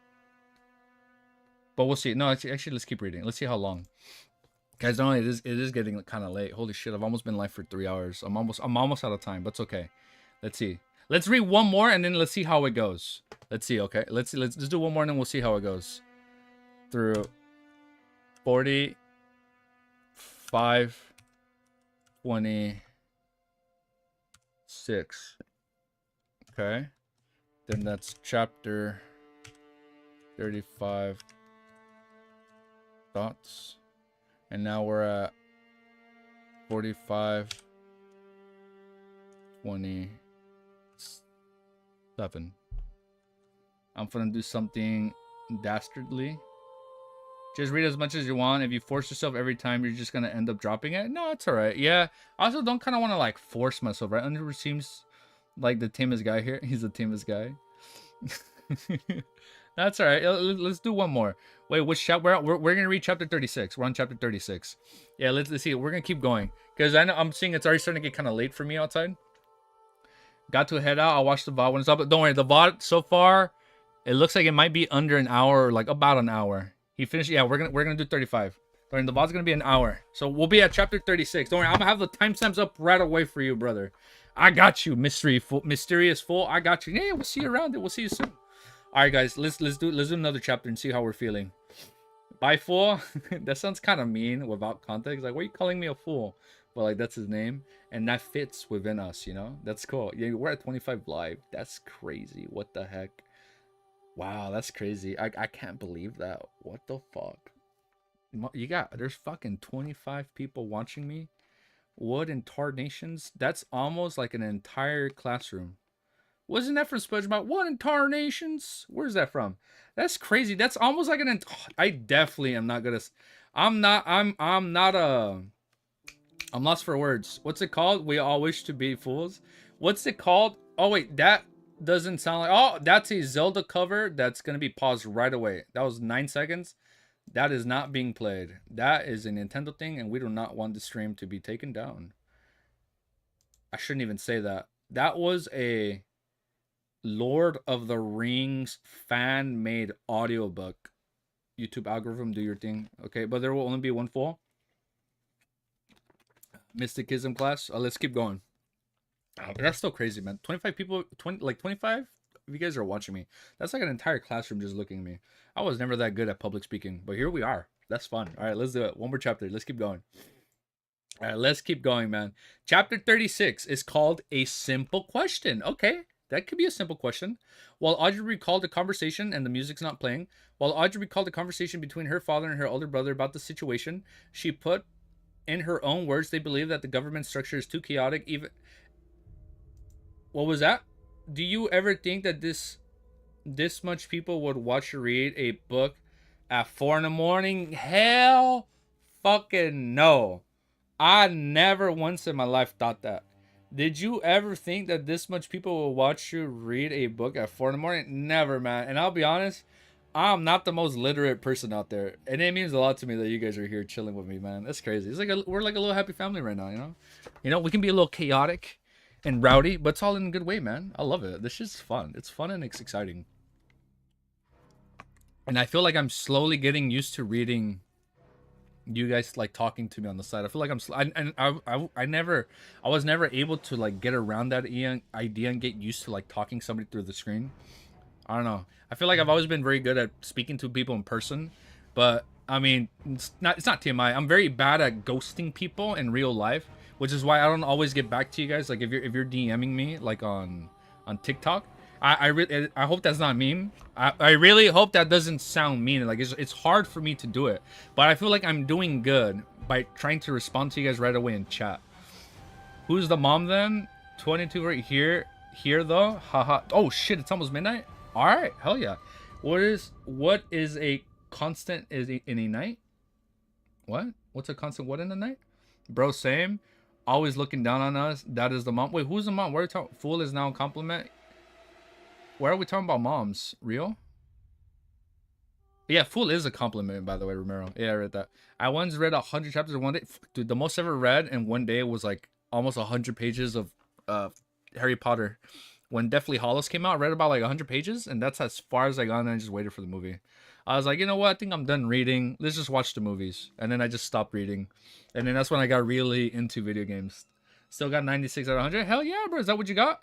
But we'll see. No, actually, let's keep reading. Let's see how long. Guys, don't worry, it is getting kind of late. Holy shit, I've almost been live for 3 hours. I'm almost out of time, but it's okay. Let's see. Let's read one more and then let's see how it goes. Let's see, okay? Let's just do one more and then we'll see how it goes. Through 45, 26. Okay. Then that's chapter 35 thoughts. And now we're at 45, 27. I'm gonna do something dastardly. Just read as much as you want. If you force yourself every time, you're just gonna end up dropping it. No, it's alright. Yeah. I also don't kind of want to like force myself, right? Under seems like the tamest guy here. He's the tamest guy. That's all right. Let's do one more. Wait, which chapter? We're gonna read chapter 36. We're on chapter 36. Yeah, let's see. We're gonna keep going because I know I'm seeing it's already starting to get kind of late for me outside. Got to head out. I'll watch the VOD when it's up. But don't worry, the VOD so far, it looks like it might be under an hour, or like about an hour. He finished. Yeah, we're gonna do 35. Don't worry, the VOD's gonna be an hour, so we'll be at chapter 36. Don't worry, I'm gonna have the timestamps up right away for you, brother. I got you, mysterious fool. I got you. Yeah, we'll see you around it. We'll see you soon. All right, guys, let's do another chapter and see how we're feeling. Bye, fool. That sounds kind of mean without context. Like, why are you calling me a fool? But like, that's his name, and that fits within us. You know, that's cool. Yeah, we're at 25 live. That's crazy. What the heck? Wow, that's crazy. I can't believe that. What the fuck? There's fucking 25 people watching me. What in tarnations? That's almost like an entire classroom. Wasn't that from SpongeBob? What in tarnations? Where's that from? That's crazy. That's almost like I definitely am not gonna. I'm not I'm lost for words. What's it called? We all wish to be fools. What's it called? Oh wait, that doesn't sound like. Oh, that's a Zelda cover. That's gonna be paused right away. That was 9 seconds. That is not being played. That is a Nintendo thing, and we do not want the stream to be taken down. I shouldn't even say that. That was a Lord of the Rings fan-made audiobook. YouTube algorithm, do your thing. Okay, but there will only be one full mysticism class. Let's keep going. But that's still crazy, man. 25 people, 25 if you guys are watching me. That's like an entire classroom just looking at me. I was never that good at public speaking, but here we are. That's fun. All right, let's do it. One more chapter. Let's keep going. All right, let's keep going, man. Chapter 36 is called A Simple Question. Okay, that could be a simple question. While Audrey recalled the conversation, and the music's not playing, while Audrey recalled the conversation between her father and her older brother about the situation, she put in her own words, they believe that the government structure is too chaotic. Even what was that? Do you ever think that this much people would watch you read a book at 4 in the morning? Hell fucking no. I never once in my life thought that. Did you ever think that this much people will watch you read a book at 4 in the morning? Never, man. And I'll be honest, I'm not the most literate person out there, and it means a lot to me that you guys are here chilling with me, man. That's crazy. It's like we're like a little happy family right now, you know. You know, we can be a little chaotic and rowdy, but it's all in a good way, man. I love it. This shit's fun. It's fun and it's exciting. And I feel like I'm slowly getting used to reading you guys like talking to me on the side. I feel like I was never able to like get around that idea and get used to like talking somebody through the screen. I don't know. I feel like I've always been very good at speaking to people in person, but I mean, it's not TMI. I'm very bad at ghosting people in real life, which is why I don't always get back to you guys. Like if you're DMing me like on TikTok, I hope that's not mean. I really hope that doesn't sound mean. Like it's hard for me to do it, but I feel like I'm doing good by trying to respond to you guys right away in chat. Who's the mom then? 22 right here. Here though. Haha. Oh shit, it's almost midnight. Alright, hell yeah. What is a constant in a night? What? What's a constant what in a night? Bro, same. Always looking down on us. That is the mom. Wait, who's the mom? What are we talking? Fool is now a compliment. Why are we talking about moms? Real? Yeah, Fool is a compliment, by the way, Romero. Yeah, I read that. I once read 100 chapters in one day. Dude, the most I ever read in one day was like almost 100 pages of Harry Potter. When Deathly Hallows came out, I read about like 100 pages, and that's as far as I got, and I just waited for the movie. I was like, you know what? I think I'm done reading. Let's just watch the movies. And then I just stopped reading. And then that's when I got really into video games. Still got 96 out of 100. Hell yeah, bro. Is that what you got?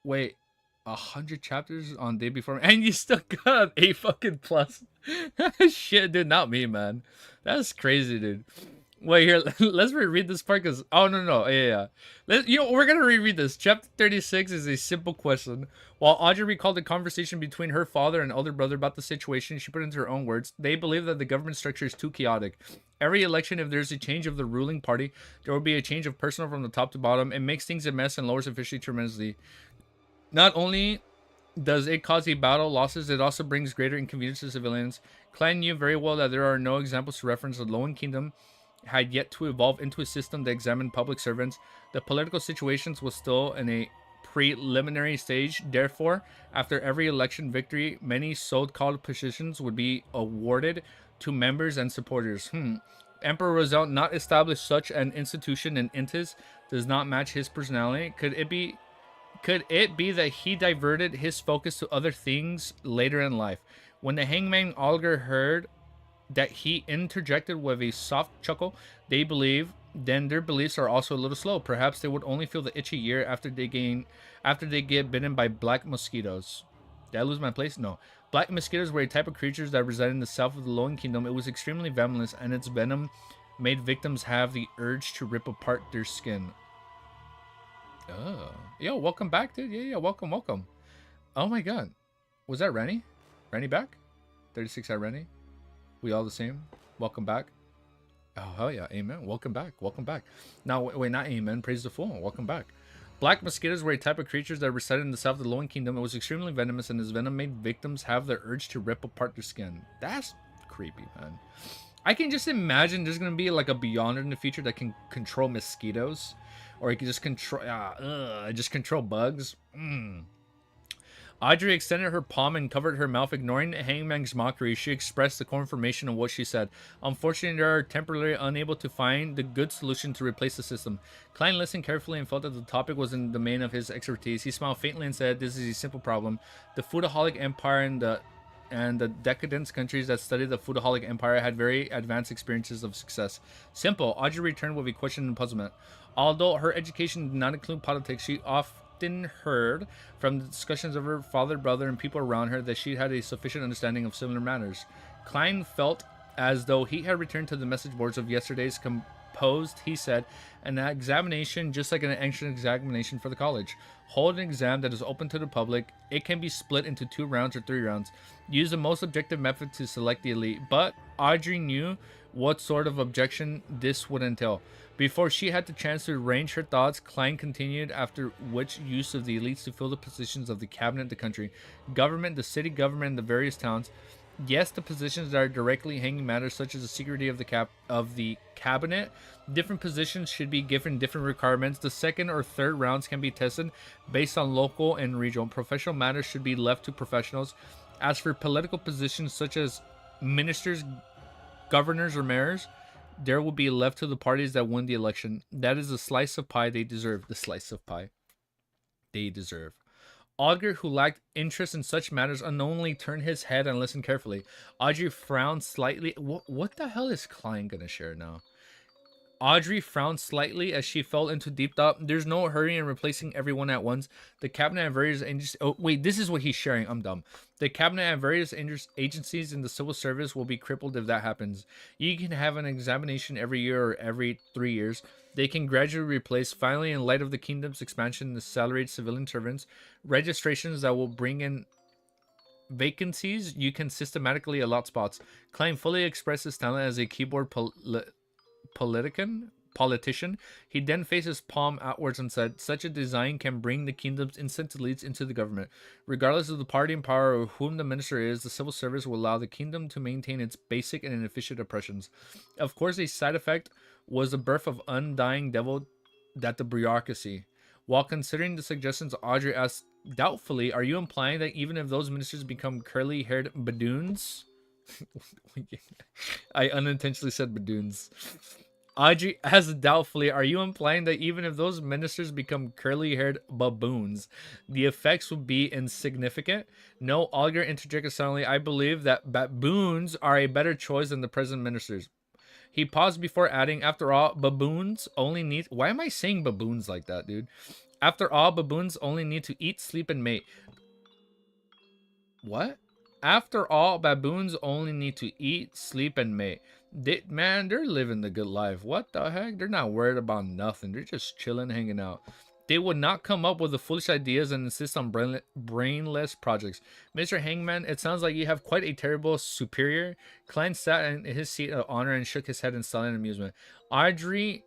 Wait, 100 chapters on day before, and you still got a fucking plus. Shit, dude, not me, man. That's crazy, dude. Wait here, let's reread this part because no, yeah. We're gonna reread this. Chapter 36 is a simple question. While Audrey recalled a conversation between her father and older brother about the situation, she put into her own words, they believe that the government structure is too chaotic. Every election, if there's a change of the ruling party, there will be a change of personnel from the top to bottom. It makes things a mess and lowers efficiency tremendously. Not only does it cause a battle losses, it also brings greater inconvenience to civilians. Klein knew very well that there are no examples to reference. The Lowen Kingdom had yet to evolve into a system that examined public servants. The political situations was still in a preliminary stage. Therefore, after every election victory, many so-called positions would be awarded to members and supporters. Emperor Roselle not established such an institution, and Intis does not match his personality. Could it be that he diverted his focus to other things later in life? When the hangman Olger heard that he interjected with a soft chuckle, then their beliefs are also a little slow. Perhaps they would only feel the itchy ear after they get bitten by black mosquitoes. Did I lose my place? No. Black mosquitoes were a type of creatures that resided in the south of the Lowen Kingdom. It was extremely venomous, and its venom made victims have the urge to rip apart their skin. Oh, yo, welcome back, dude. Yeah, welcome. Oh my god, was that Rennie? Rennie back? 36 out Rennie. We all the same. Welcome back. Oh hell yeah, amen. Welcome back. Now wait, not amen. Praise the Fool. Welcome back. Black mosquitoes were a type of creatures that resided in the south of the Lowen Kingdom. It was extremely venomous, and its venom made victims have the urge to rip apart their skin. That's creepy, man. I can just imagine there's gonna be like a Beyonder in the future that can control mosquitoes. Or he can just control bugs. Audrey extended her palm and covered her mouth, ignoring Hangman's mockery. She expressed the confirmation of what she said. Unfortunately, they are temporarily unable to find the good solution to replace the system. Klein listened carefully and felt that the topic was in the domain of his expertise. He smiled faintly and said, "This is a simple problem. The Foodaholic Empire and the decadent countries that studied the Foodaholic Empire had very advanced experiences of success." Simple. Audrey returned with a question and puzzlement. Although her education did not include politics, she often heard from the discussions of her father, brother, and people around her that she had a sufficient understanding of similar matters. Klein felt as though he had returned to the message boards of yesterday's composed, he said, an examination just like an entrance examination for the college. Hold an exam that is open to the public. It can be split into 2 rounds or 3 rounds. Use the most objective method to select the elite. But Audrey knew what sort of objection this would entail. Before she had the chance to arrange her thoughts, Klein continued, after which use of the elites to fill the positions of the cabinet, the country government, the city government, and the various towns. Yes, the positions that are directly hanging matters such as the security of the cabinet. Different positions should be given different requirements. The second or third rounds can be tested based on local and regional. Professional matters should be left to professionals. As for political positions such as ministers, governors, or mayors, there will be left to the parties that win the election. That is the slice of pie they deserve. The slice of pie they deserve. Audrey, who lacked interest in such matters, unknowingly turned his head and listened carefully. Audrey frowned slightly. What the hell is Klein gonna share now? Audrey frowned slightly as she fell into deep thought. There's no hurry in replacing everyone at once. The cabinet and various agencies. Oh, wait, this is what he's sharing. I'm dumb. The cabinet and various agencies in the civil service will be crippled if that happens. You can have an examination every year or every 3 years. They can gradually replace, finally, in light of the kingdom's expansion, the salaried civilian servants, registrations that will bring in vacancies. You can systematically allot spots. Klein fully expressed his talent as a keyboard politician. He then faced his palm outwards and said, such a design can bring the kingdom's instant elites into the government. Regardless of the party in power or whom the minister is, the civil service will allow the kingdom to maintain its basic and inefficient oppressions. Of course, a side effect was the birth of undying devil that the bureaucracy. While considering the suggestions, Audrey asked doubtfully, are you implying that even if those ministers become curly-haired badoons? I unintentionally said badoons. Audrey asked doubtfully, are you implying that even if those ministers become curly-haired baboons, the effects would be insignificant? No, Olga interjected suddenly. I believe that baboons are a better choice than the present ministers. He paused before adding, after all, baboons only need... Why am I saying baboons like that, dude? After all, baboons only need to eat, sleep, and mate. What? After all, baboons only need to eat, sleep, and mate. Man, they're living the good life. What the heck? They're not worried about nothing. They're just chilling, hanging out. They would not come up with the foolish ideas and insist on brainless projects. Mr. Hangman, it sounds like you have quite a terrible superior. Klein sat in his seat of honor and shook his head in silent amusement. Audrey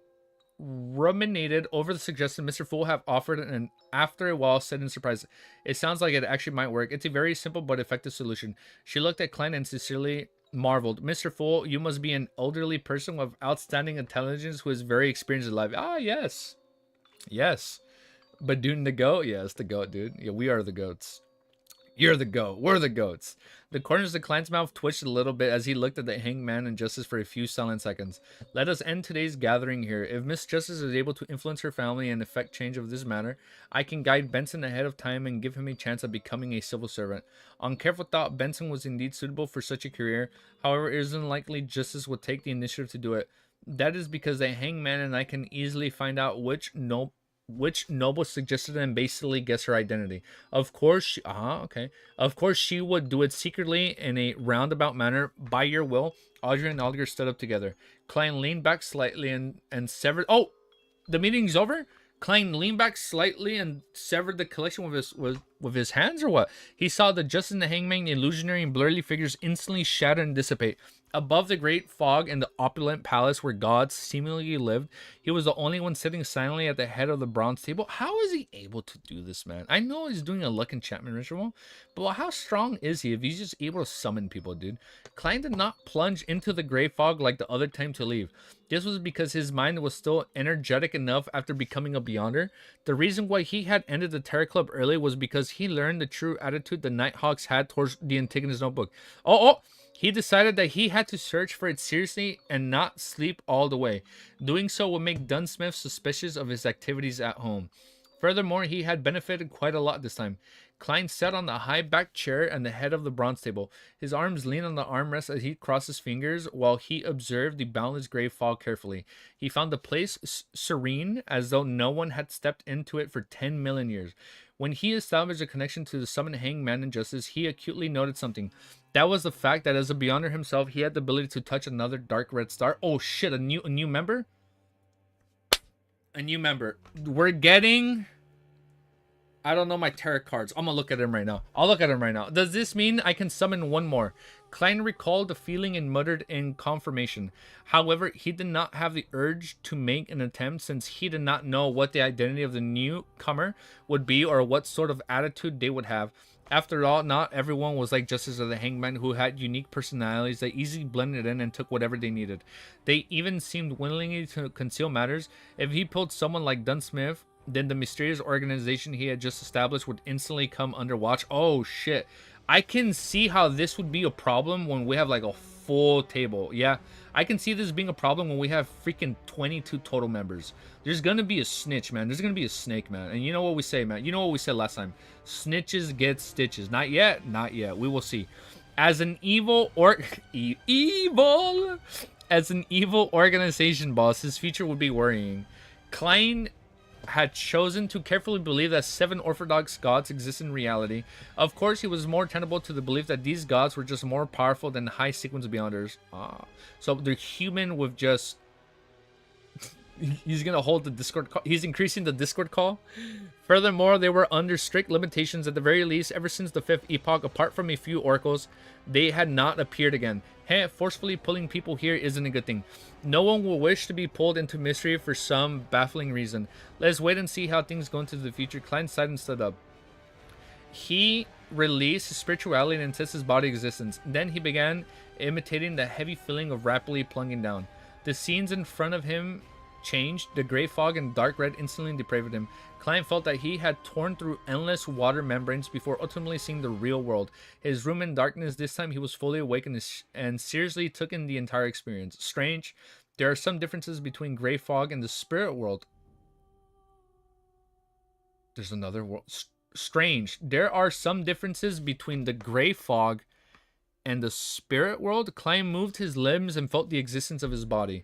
ruminated over the suggestion Mr. Fool have offered, and after a while said in surprise, it sounds like it actually might work. It's a very simple but effective solution. She looked at Klein and sincerely marveled. Mr. Fool, you must be an elderly person with outstanding intelligence who is very experienced in life. Ah, yes. Yes. Badoon the goat? Yes, the goat, dude. Yeah, we are the goats. You're the goat. We're the goats. The corners of Klein's mouth twitched a little bit as he looked at the hangman and Justice for a few silent seconds. Let us end today's gathering here. If Miss Justice is able to influence her family and effect change of this matter, I can guide Benson ahead of time and give him a chance of becoming a civil servant. On careful thought, Benson was indeed suitable for such a career. However, it is unlikely Justice would take the initiative to do it. That is because the hangman and I can easily find out which noble suggested and basically guess her identity. Of course, okay. Of course, she would do it secretly in a roundabout manner. By your will, Audrey and Alger stood up together. Klein leaned back slightly and severed. Oh, the meeting's over. Klein leaned back slightly and severed the collection with his hands, or what? He saw the Justice and the Hangman, the illusionary and blurry figures instantly shatter and dissipate. Above the great fog in the opulent palace where gods seemingly lived, he was the only one sitting silently at the head of the bronze table. How is he able to do this, man? I know he's doing a luck enchantment ritual, but how strong is he if he's just able to summon people, dude? Klein did not plunge into the gray fog like the other time to leave. This was because his mind was still energetic enough after becoming a Beyonder. The reason why he had ended the Terror Club early was because he learned the true attitude the Nighthawks had towards the Antigonus Notebook. He decided that he had to search for it seriously and not sleep all the way. Doing so would make Dunsmith suspicious of his activities at home. Furthermore, he had benefited quite a lot this time. Klein sat on the high-backed chair at the head of the bronze table. His arms leaned on the armrest as he crossed his fingers while he observed the boundless gray fog carefully. He found the place serene, as though no one had stepped into it for 10 million years. When he established a connection to the summoned hangman and Justice, he acutely noted something. That was the fact that as a Beyonder himself, he had the ability to touch another dark red star. Oh shit, a new member? A new member. We're getting... I don't know my tarot cards. I'm gonna look at him right now. I'll look at him right now. Does this mean I can summon one more? Klein recalled the feeling and muttered in confirmation. However, he did not have the urge to make an attempt since he did not know what the identity of the newcomer would be or what sort of attitude they would have. After all, not everyone was like Justice or the Hangman, who had unique personalities that easily blended in and took whatever they needed. They even seemed willingly to conceal matters. If he pulled someone like Dunsmith, then the mysterious organization he had just established would instantly come under watch. Oh shit. I can see how this would be a problem when we have like a full table. Yeah, I can see this being a problem when we have freaking 22 total members. There's gonna be a snitch, man. There's gonna be a snake, man. And you know what we say, man. You know what we said last time. Snitches get stitches. Not yet. Not yet. We will see. As an evil as an evil organization boss, his future would be worrying. Klein had chosen to carefully believe that 7 orthodox gods exist in reality. Of course, he was more tenable to the belief that these gods were just more powerful than high sequence beyonders. So they're human with just... He's gonna hold the Discord call. He's increasing the Discord call. Furthermore, they were under strict limitations at the very least ever since the 5th epoch. Apart from a few oracles, they had not appeared again. Forcefully pulling people here isn't a good thing. No one will wish to be pulled into mystery for some baffling reason. Let's wait and see how things go into the future. Klein sighed and stood up. He released his spirituality and intense his body existence. Then he began imitating the heavy feeling of rapidly plunging down. The scenes in front of him changed. The gray fog and dark red instantly depraved him. Klein felt that he had torn through endless water membranes before ultimately seeing the real world. His room in darkness, this time he was fully awake and seriously took in the entire experience. Strange. There are some differences between gray fog and the spirit world. There's another world. Strange. There are some differences between the gray fog and the spirit world. Klein moved his limbs and felt the existence of his body.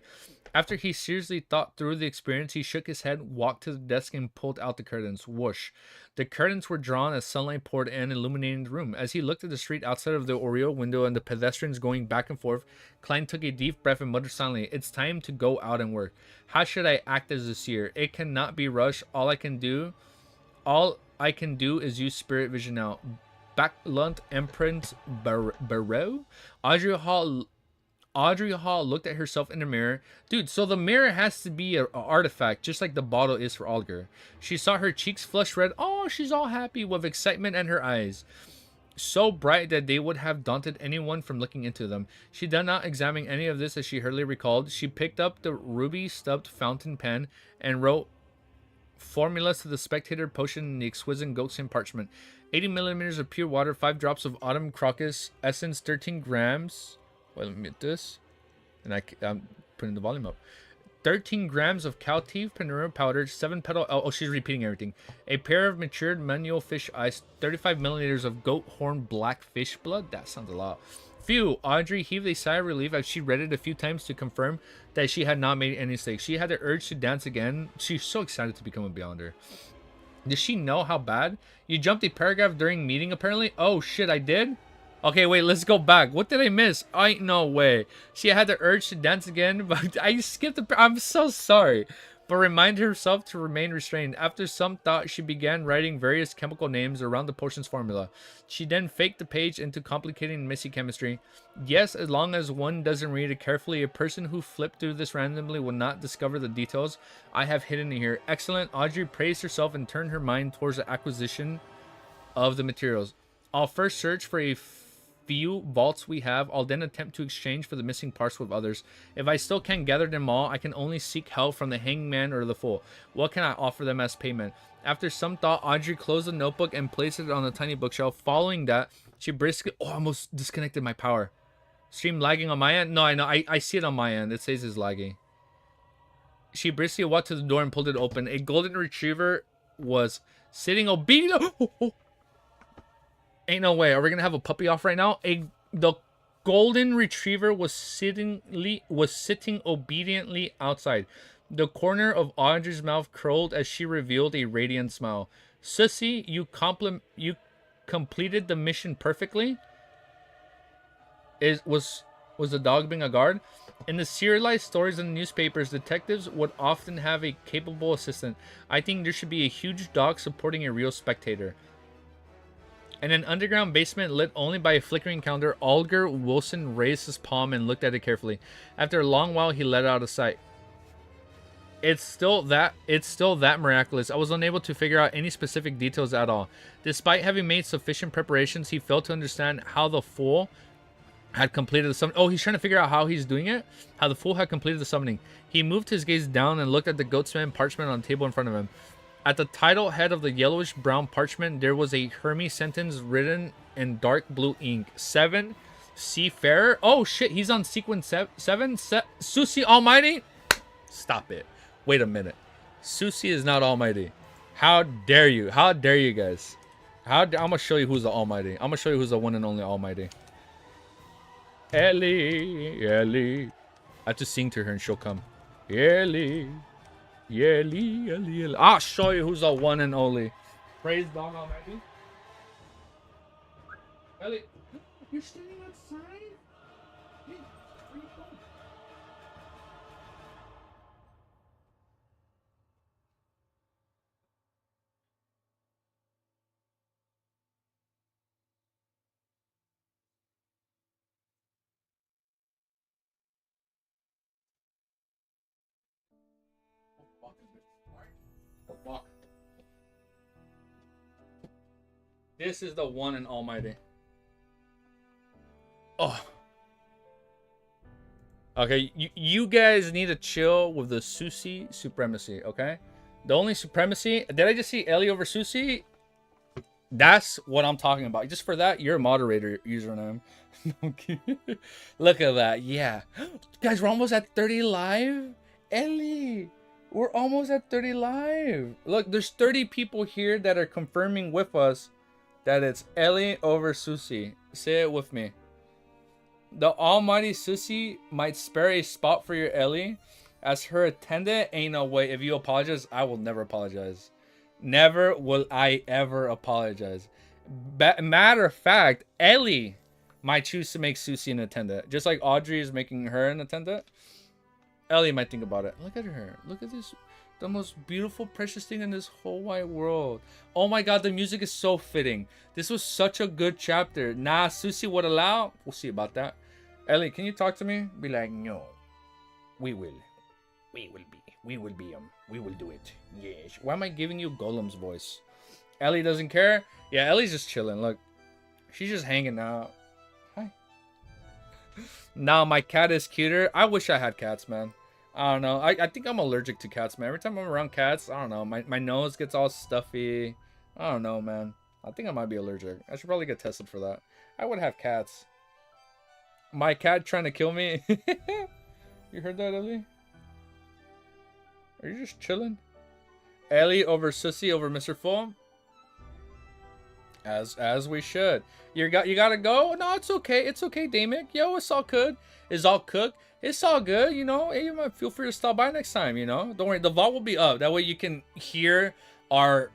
After he seriously thought through the experience, he shook his head, walked to the desk, and pulled out the curtains. Whoosh. The curtains were drawn as sunlight poured in, illuminating the room. As he looked at the street outside of the Oriole window and the pedestrians going back and forth, Klein took a deep breath and muttered silently, "It's time to go out and work. How should I act as a seer? It cannot be rushed. All I can do is use spirit vision now." Backlunt Empress Barrow? Audrey Hall looked at herself in the mirror. Dude, so the mirror has to be an artifact, just like the bottle is for Olger. She saw her cheeks flush red. Oh, she's all happy with excitement in her eyes. So bright that they would have daunted anyone from looking into them. She did not examine any of this as she hurriedly recalled. She picked up the ruby-stubbed fountain pen and wrote formulas to the spectator potion in the exquisite goatskin parchment. 80 milliliters of pure water, 5 drops of autumn crocus essence, 13 grams... Wait, let me get this. And I'm putting the volume up. 13 grams of cow teeth, panura powder, 7 petal... Oh, she's repeating everything. A pair of matured manual fish ice, 35 milliliters of goat horn black fish blood. That sounds a lot. Phew, Audrey heaved a sigh of relief as she read it a few times to confirm that she had not made any mistakes. She had the urge to dance again. She's so excited to become a Beyonder. Does she know how bad? You jumped a paragraph during meeting, apparently? Oh, shit, I did? Okay, wait, let's go back. What did I miss? Ain't no way. She had the urge to dance again, but I skipped the... I'm so sorry. But reminded herself to remain restrained. After some thought, she began writing various chemical names around the potion's formula. She then faked the page into complicating messy chemistry. Yes, as long as one doesn't read it carefully, a person who flipped through this randomly will not discover the details I have hidden here. Excellent. Audrey praised herself and turned her mind towards the acquisition of the materials. I'll first search for a few vaults we have. I'll then attempt to exchange for the missing parts with others. If I still can't gather them all, I can only seek help from the hangman or the fool. What can I offer them as payment? After some thought, Audrey closed the notebook and placed it on a tiny bookshelf. Following that, she briskly... Oh, I almost disconnected my power. Stream lagging on my end? No, I know. I see it on my end. It says it's laggy. She briskly walked to the door and pulled it open. A golden retriever was sitting obedient... Ain't no way. Are we gonna have a puppy off right now? The golden retriever was sitting obediently outside. The corner of Audrey's mouth curled as she revealed a radiant smile. Sissy, you completed the mission perfectly. Was the dog being a guard? In the serialized stories in the newspapers, detectives would often have a capable assistant. I think there should be a huge dog supporting a real spectator. In an underground basement lit only by a flickering candle, Olger Wilson raised his palm and looked at it carefully. After a long while, he let it out of sight. It's still that miraculous. I was unable to figure out any specific details at all. Despite having made sufficient preparations, he failed to understand how the fool had completed the summoning. Oh, he's trying to figure out how he's doing it? How the fool had completed the summoning. He moved his gaze down and looked at the goatsman parchment on the table in front of him. At the title head of the yellowish-brown parchment, there was a Hermes sentence written in dark blue ink. 7 Seafarer. Oh shit, he's on sequence 7. Susie Almighty. Stop it. Wait a minute. Susie is not Almighty. How dare you? How dare you guys? I'm gonna show you who's the Almighty. I'm gonna show you who's the one and only Almighty. Ellie, Ellie. I have to sing to her and she'll come. Ellie, Ellie, Ellie, Ellie. I'll show you who's the one and only. Praise God Almighty. Ellie, you're standing outside? Hey, where are you going? Walk. This is the one and almighty. Oh. Okay, you guys need to chill with the Susie supremacy, okay? The only supremacy... Did I just see Ellie over Susie? That's what I'm talking about. Just for that, you're a moderator username. Look at that. Yeah. Guys, we're almost at 30 live. Ellie, we're almost at 30 live. Look, there's 30 people here that are confirming with us that it's Ellie over Susie. Say it with me. The almighty Susie might spare a spot for your Ellie. As her attendant, ain't no way. If you apologize, I will never apologize. Never will I ever apologize. Matter of fact, Ellie might choose to make Susie an attendant. Just like Audrey is making her an attendant. Ellie might think about it. Look at her. Look at this. The most beautiful, precious thing in this whole wide world. Oh my god, the music is so fitting. This was such a good chapter. Nah, Susie would allow. We'll see about that. Ellie, can you talk to me? Be like, no. We will. We will do it. Yes. Why am I giving you Golem's voice? Ellie doesn't care? Yeah, Ellie's just chilling. Look. She's just hanging out. Hi. Now my cat is cuter. I wish I had cats, man. I don't know. I think I'm allergic to cats, man. Every time I'm around cats, I don't know. My nose gets all stuffy. I don't know, man. I think I might be allergic. I should probably get tested for that. I would have cats. My cat trying to kill me. You heard that, Ellie? Are you just chilling? Ellie over Susie over Mr. Full? As we should. You gotta go? No, it's okay. It's okay, Damick. Yo, it's all good. It's all cooked. It's all good, you know. Hey, you might feel free to stop by next time, you know. Don't worry, the vault will be up. That way you can hear our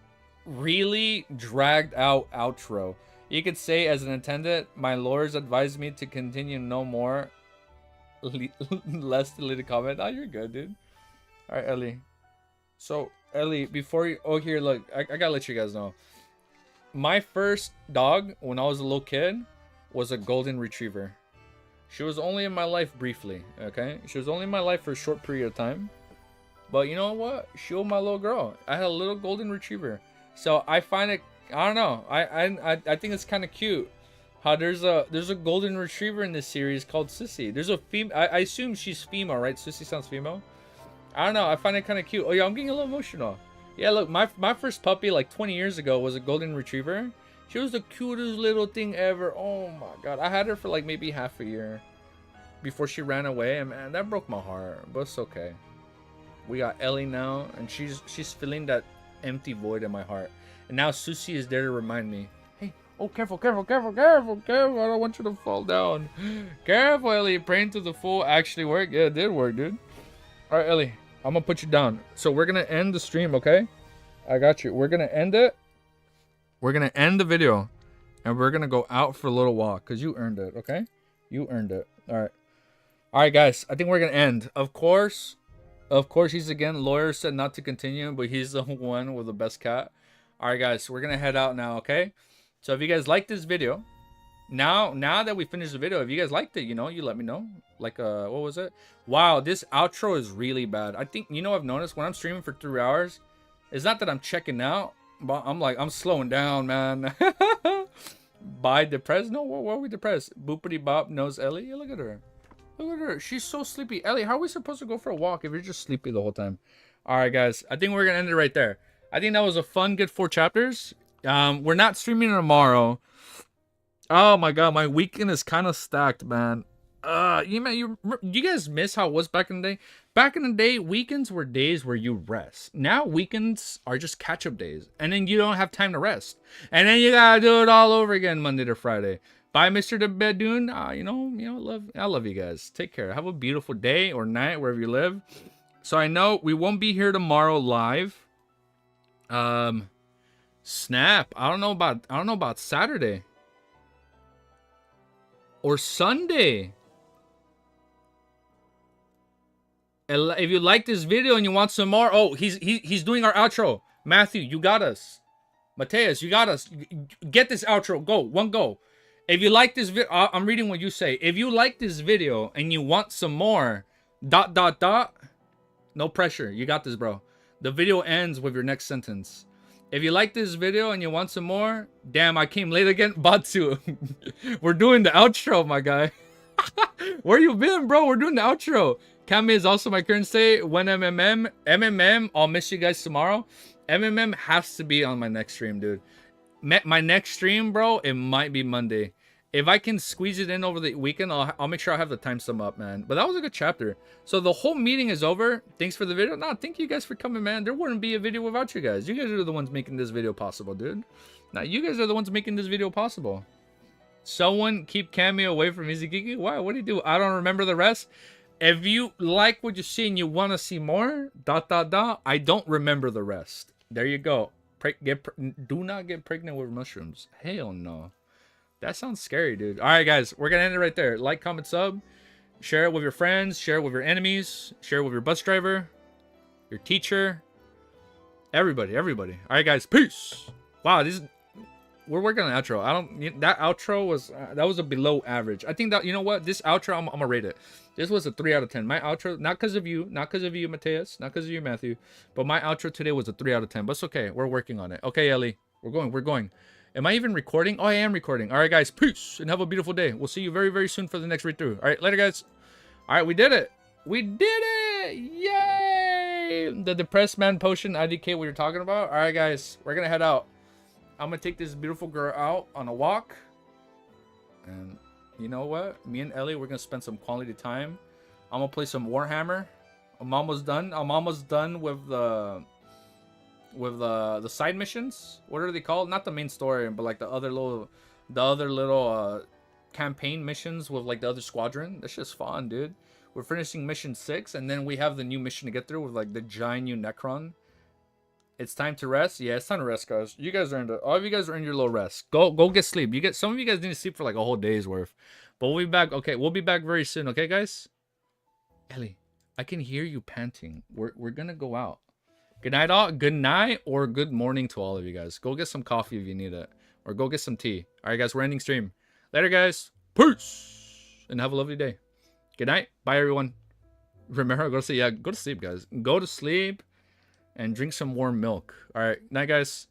really dragged out outro. You could say, as an attendant, my lawyers advised me to continue no more. Less deleted comment. Oh, you're good, dude. All right, Ellie. So, Ellie, before you... Oh, here, look. I gotta let you guys know. My first dog, when I was a little kid, was a golden retriever. She was only in my life briefly, okay? She was only in my life for a short period of time. But you know what? She was my little girl. I had a little golden retriever. So I find it... I don't know. I think it's kind of cute. How there's a golden retriever in this series called Sissy. There's a female... I assume she's female, right? Sissy sounds female. I don't know. I find it kind of cute. Oh, yeah, I'm getting a little emotional. Yeah, look. My first puppy, like 20 years ago, was a golden retriever. She was the cutest little thing ever. Oh my god. I had her for like maybe half a year before she ran away, and man, that broke my heart. But it's okay. We got Ellie now, and she's filling that empty void in my heart. And now Susie is there to remind me. Hey, oh, careful, careful, careful, careful, careful. I don't want you to fall down. Careful, Ellie. Praying to the full actually worked. Yeah, it did work, dude. All right, Ellie. I'm gonna put you down. So we're gonna end the stream, okay? I got you. We're gonna end it. We're gonna end the video, and we're gonna go out for a little walk because you earned it, okay? You earned it. All right, guys. I think we're gonna end. Of course, he's again. Lawyer said not to continue, but he's the one with the best cat. All right, guys. We're gonna head out now, okay? So if you guys like this video, now that we finished the video, if you guys liked it, you know, you let me know. Like, what was it? Wow, this outro is really bad. I think, you know, I've noticed when I'm streaming for 3 hours, it's not that I'm checking out, but I'm slowing down, man. Bye, depressed? No, why are we depressed? Boopity Bop knows Ellie. Yeah, look at her. Look at her. She's so sleepy. Ellie, how are we supposed to go for a walk if you're just sleepy the whole time? All right, guys. I think we're going to end it right there. I think that was a fun, good 4 chapters. We're not streaming tomorrow. Oh my god, my weekend is kind of stacked, man. You guys miss how it was back in the day? Back in the day, weekends were days where you rest. Now weekends are just catch up days, and then you don't have time to rest, and then you gotta do it all over again Monday to Friday. Bye, Mr. De Bedoon. I love you guys. Take care. Have a beautiful day or night wherever you live. So I know we won't be here tomorrow live. Snap. I don't know about Saturday or Sunday. If you like this video and you want some more, oh, he's doing our outro. Matthew, you got us. Mateus, you got us. Get this outro. Go. One go. If you like this video, I'm reading what you say. If you like this video and you want some more, ... No pressure. You got this, bro. The video ends with your next sentence. If you like this video and you want some more, damn, I came late again. Batsu. We're doing the outro, my guy. Where you been, bro? We're doing the outro. Kami is also my current state. When MMM, I'll miss you guys tomorrow. MMM has to be on my next stream, dude. My next stream, bro, it might be Monday. If I can squeeze it in over the weekend, I'll make sure I have the timestamp up, man. But that was a good chapter. So the whole meeting is over. Thanks for the video. Nah, thank you guys for coming, man. There wouldn't be a video without you guys. You guys are the ones making this video possible, dude. Nah, you guys are the ones making this video possible. Someone keep Cameo away from Izigiki? Why? What do you do? I don't remember the rest. If you like what you see and you want to see more, ... I don't remember the rest. There you go. Do not get pregnant with mushrooms. Hell no. That sounds scary, dude. All right, guys. We're going to end it right there. Like, comment, sub. Share it with your friends. Share it with your enemies. Share it with your bus driver. Your teacher. Everybody. All right, guys. Peace. Wow, we're working on the outro. That outro was that was a below average. I think that, you know what, this outro, I'm gonna rate it. This was a 3 out of 10. My outro, not because of you, Mateus, not because of you, Matthew, but my outro today was a 3 out of 10. But it's okay. We're working on it. Okay, Ellie, we're going. Am I even recording? Oh, I am recording. All right, guys, peace and have a beautiful day. We'll see you very, very soon for the next read through. All right, later, guys. All right, we did it. Yay! The depressed man potion IDK we were talking about. All right, guys, we're gonna head out. I'm gonna take this beautiful girl out on a walk, and you know what? Me and Ellie, we're gonna spend some quality time. I'm gonna play some Warhammer. I'm almost done. With the side missions. What are they called? Not the main story, but like the other little campaign missions with like the other squadron. That's just fun, dude. We're finishing mission 6, and then we have the new mission to get through with like the giant new Necron. It's time to rest. Yeah, it's time to rest, guys. You guys are all of you guys are in your little rest. Go get sleep. Some of you guys need to sleep for like a whole day's worth. But we'll be back. Okay, we'll be back very soon. Okay, guys. Ellie, I can hear you panting. We're gonna go out. Good night, all. Good night or good morning to all of you guys. Go get some coffee if you need it, or go get some tea. All right, guys. We're ending stream. Later, guys. Peace and have a lovely day. Good night. Bye, everyone. Remember, go to sleep. Yeah, go to sleep, guys. Go to sleep. And drink some warm milk. All right. Night, guys.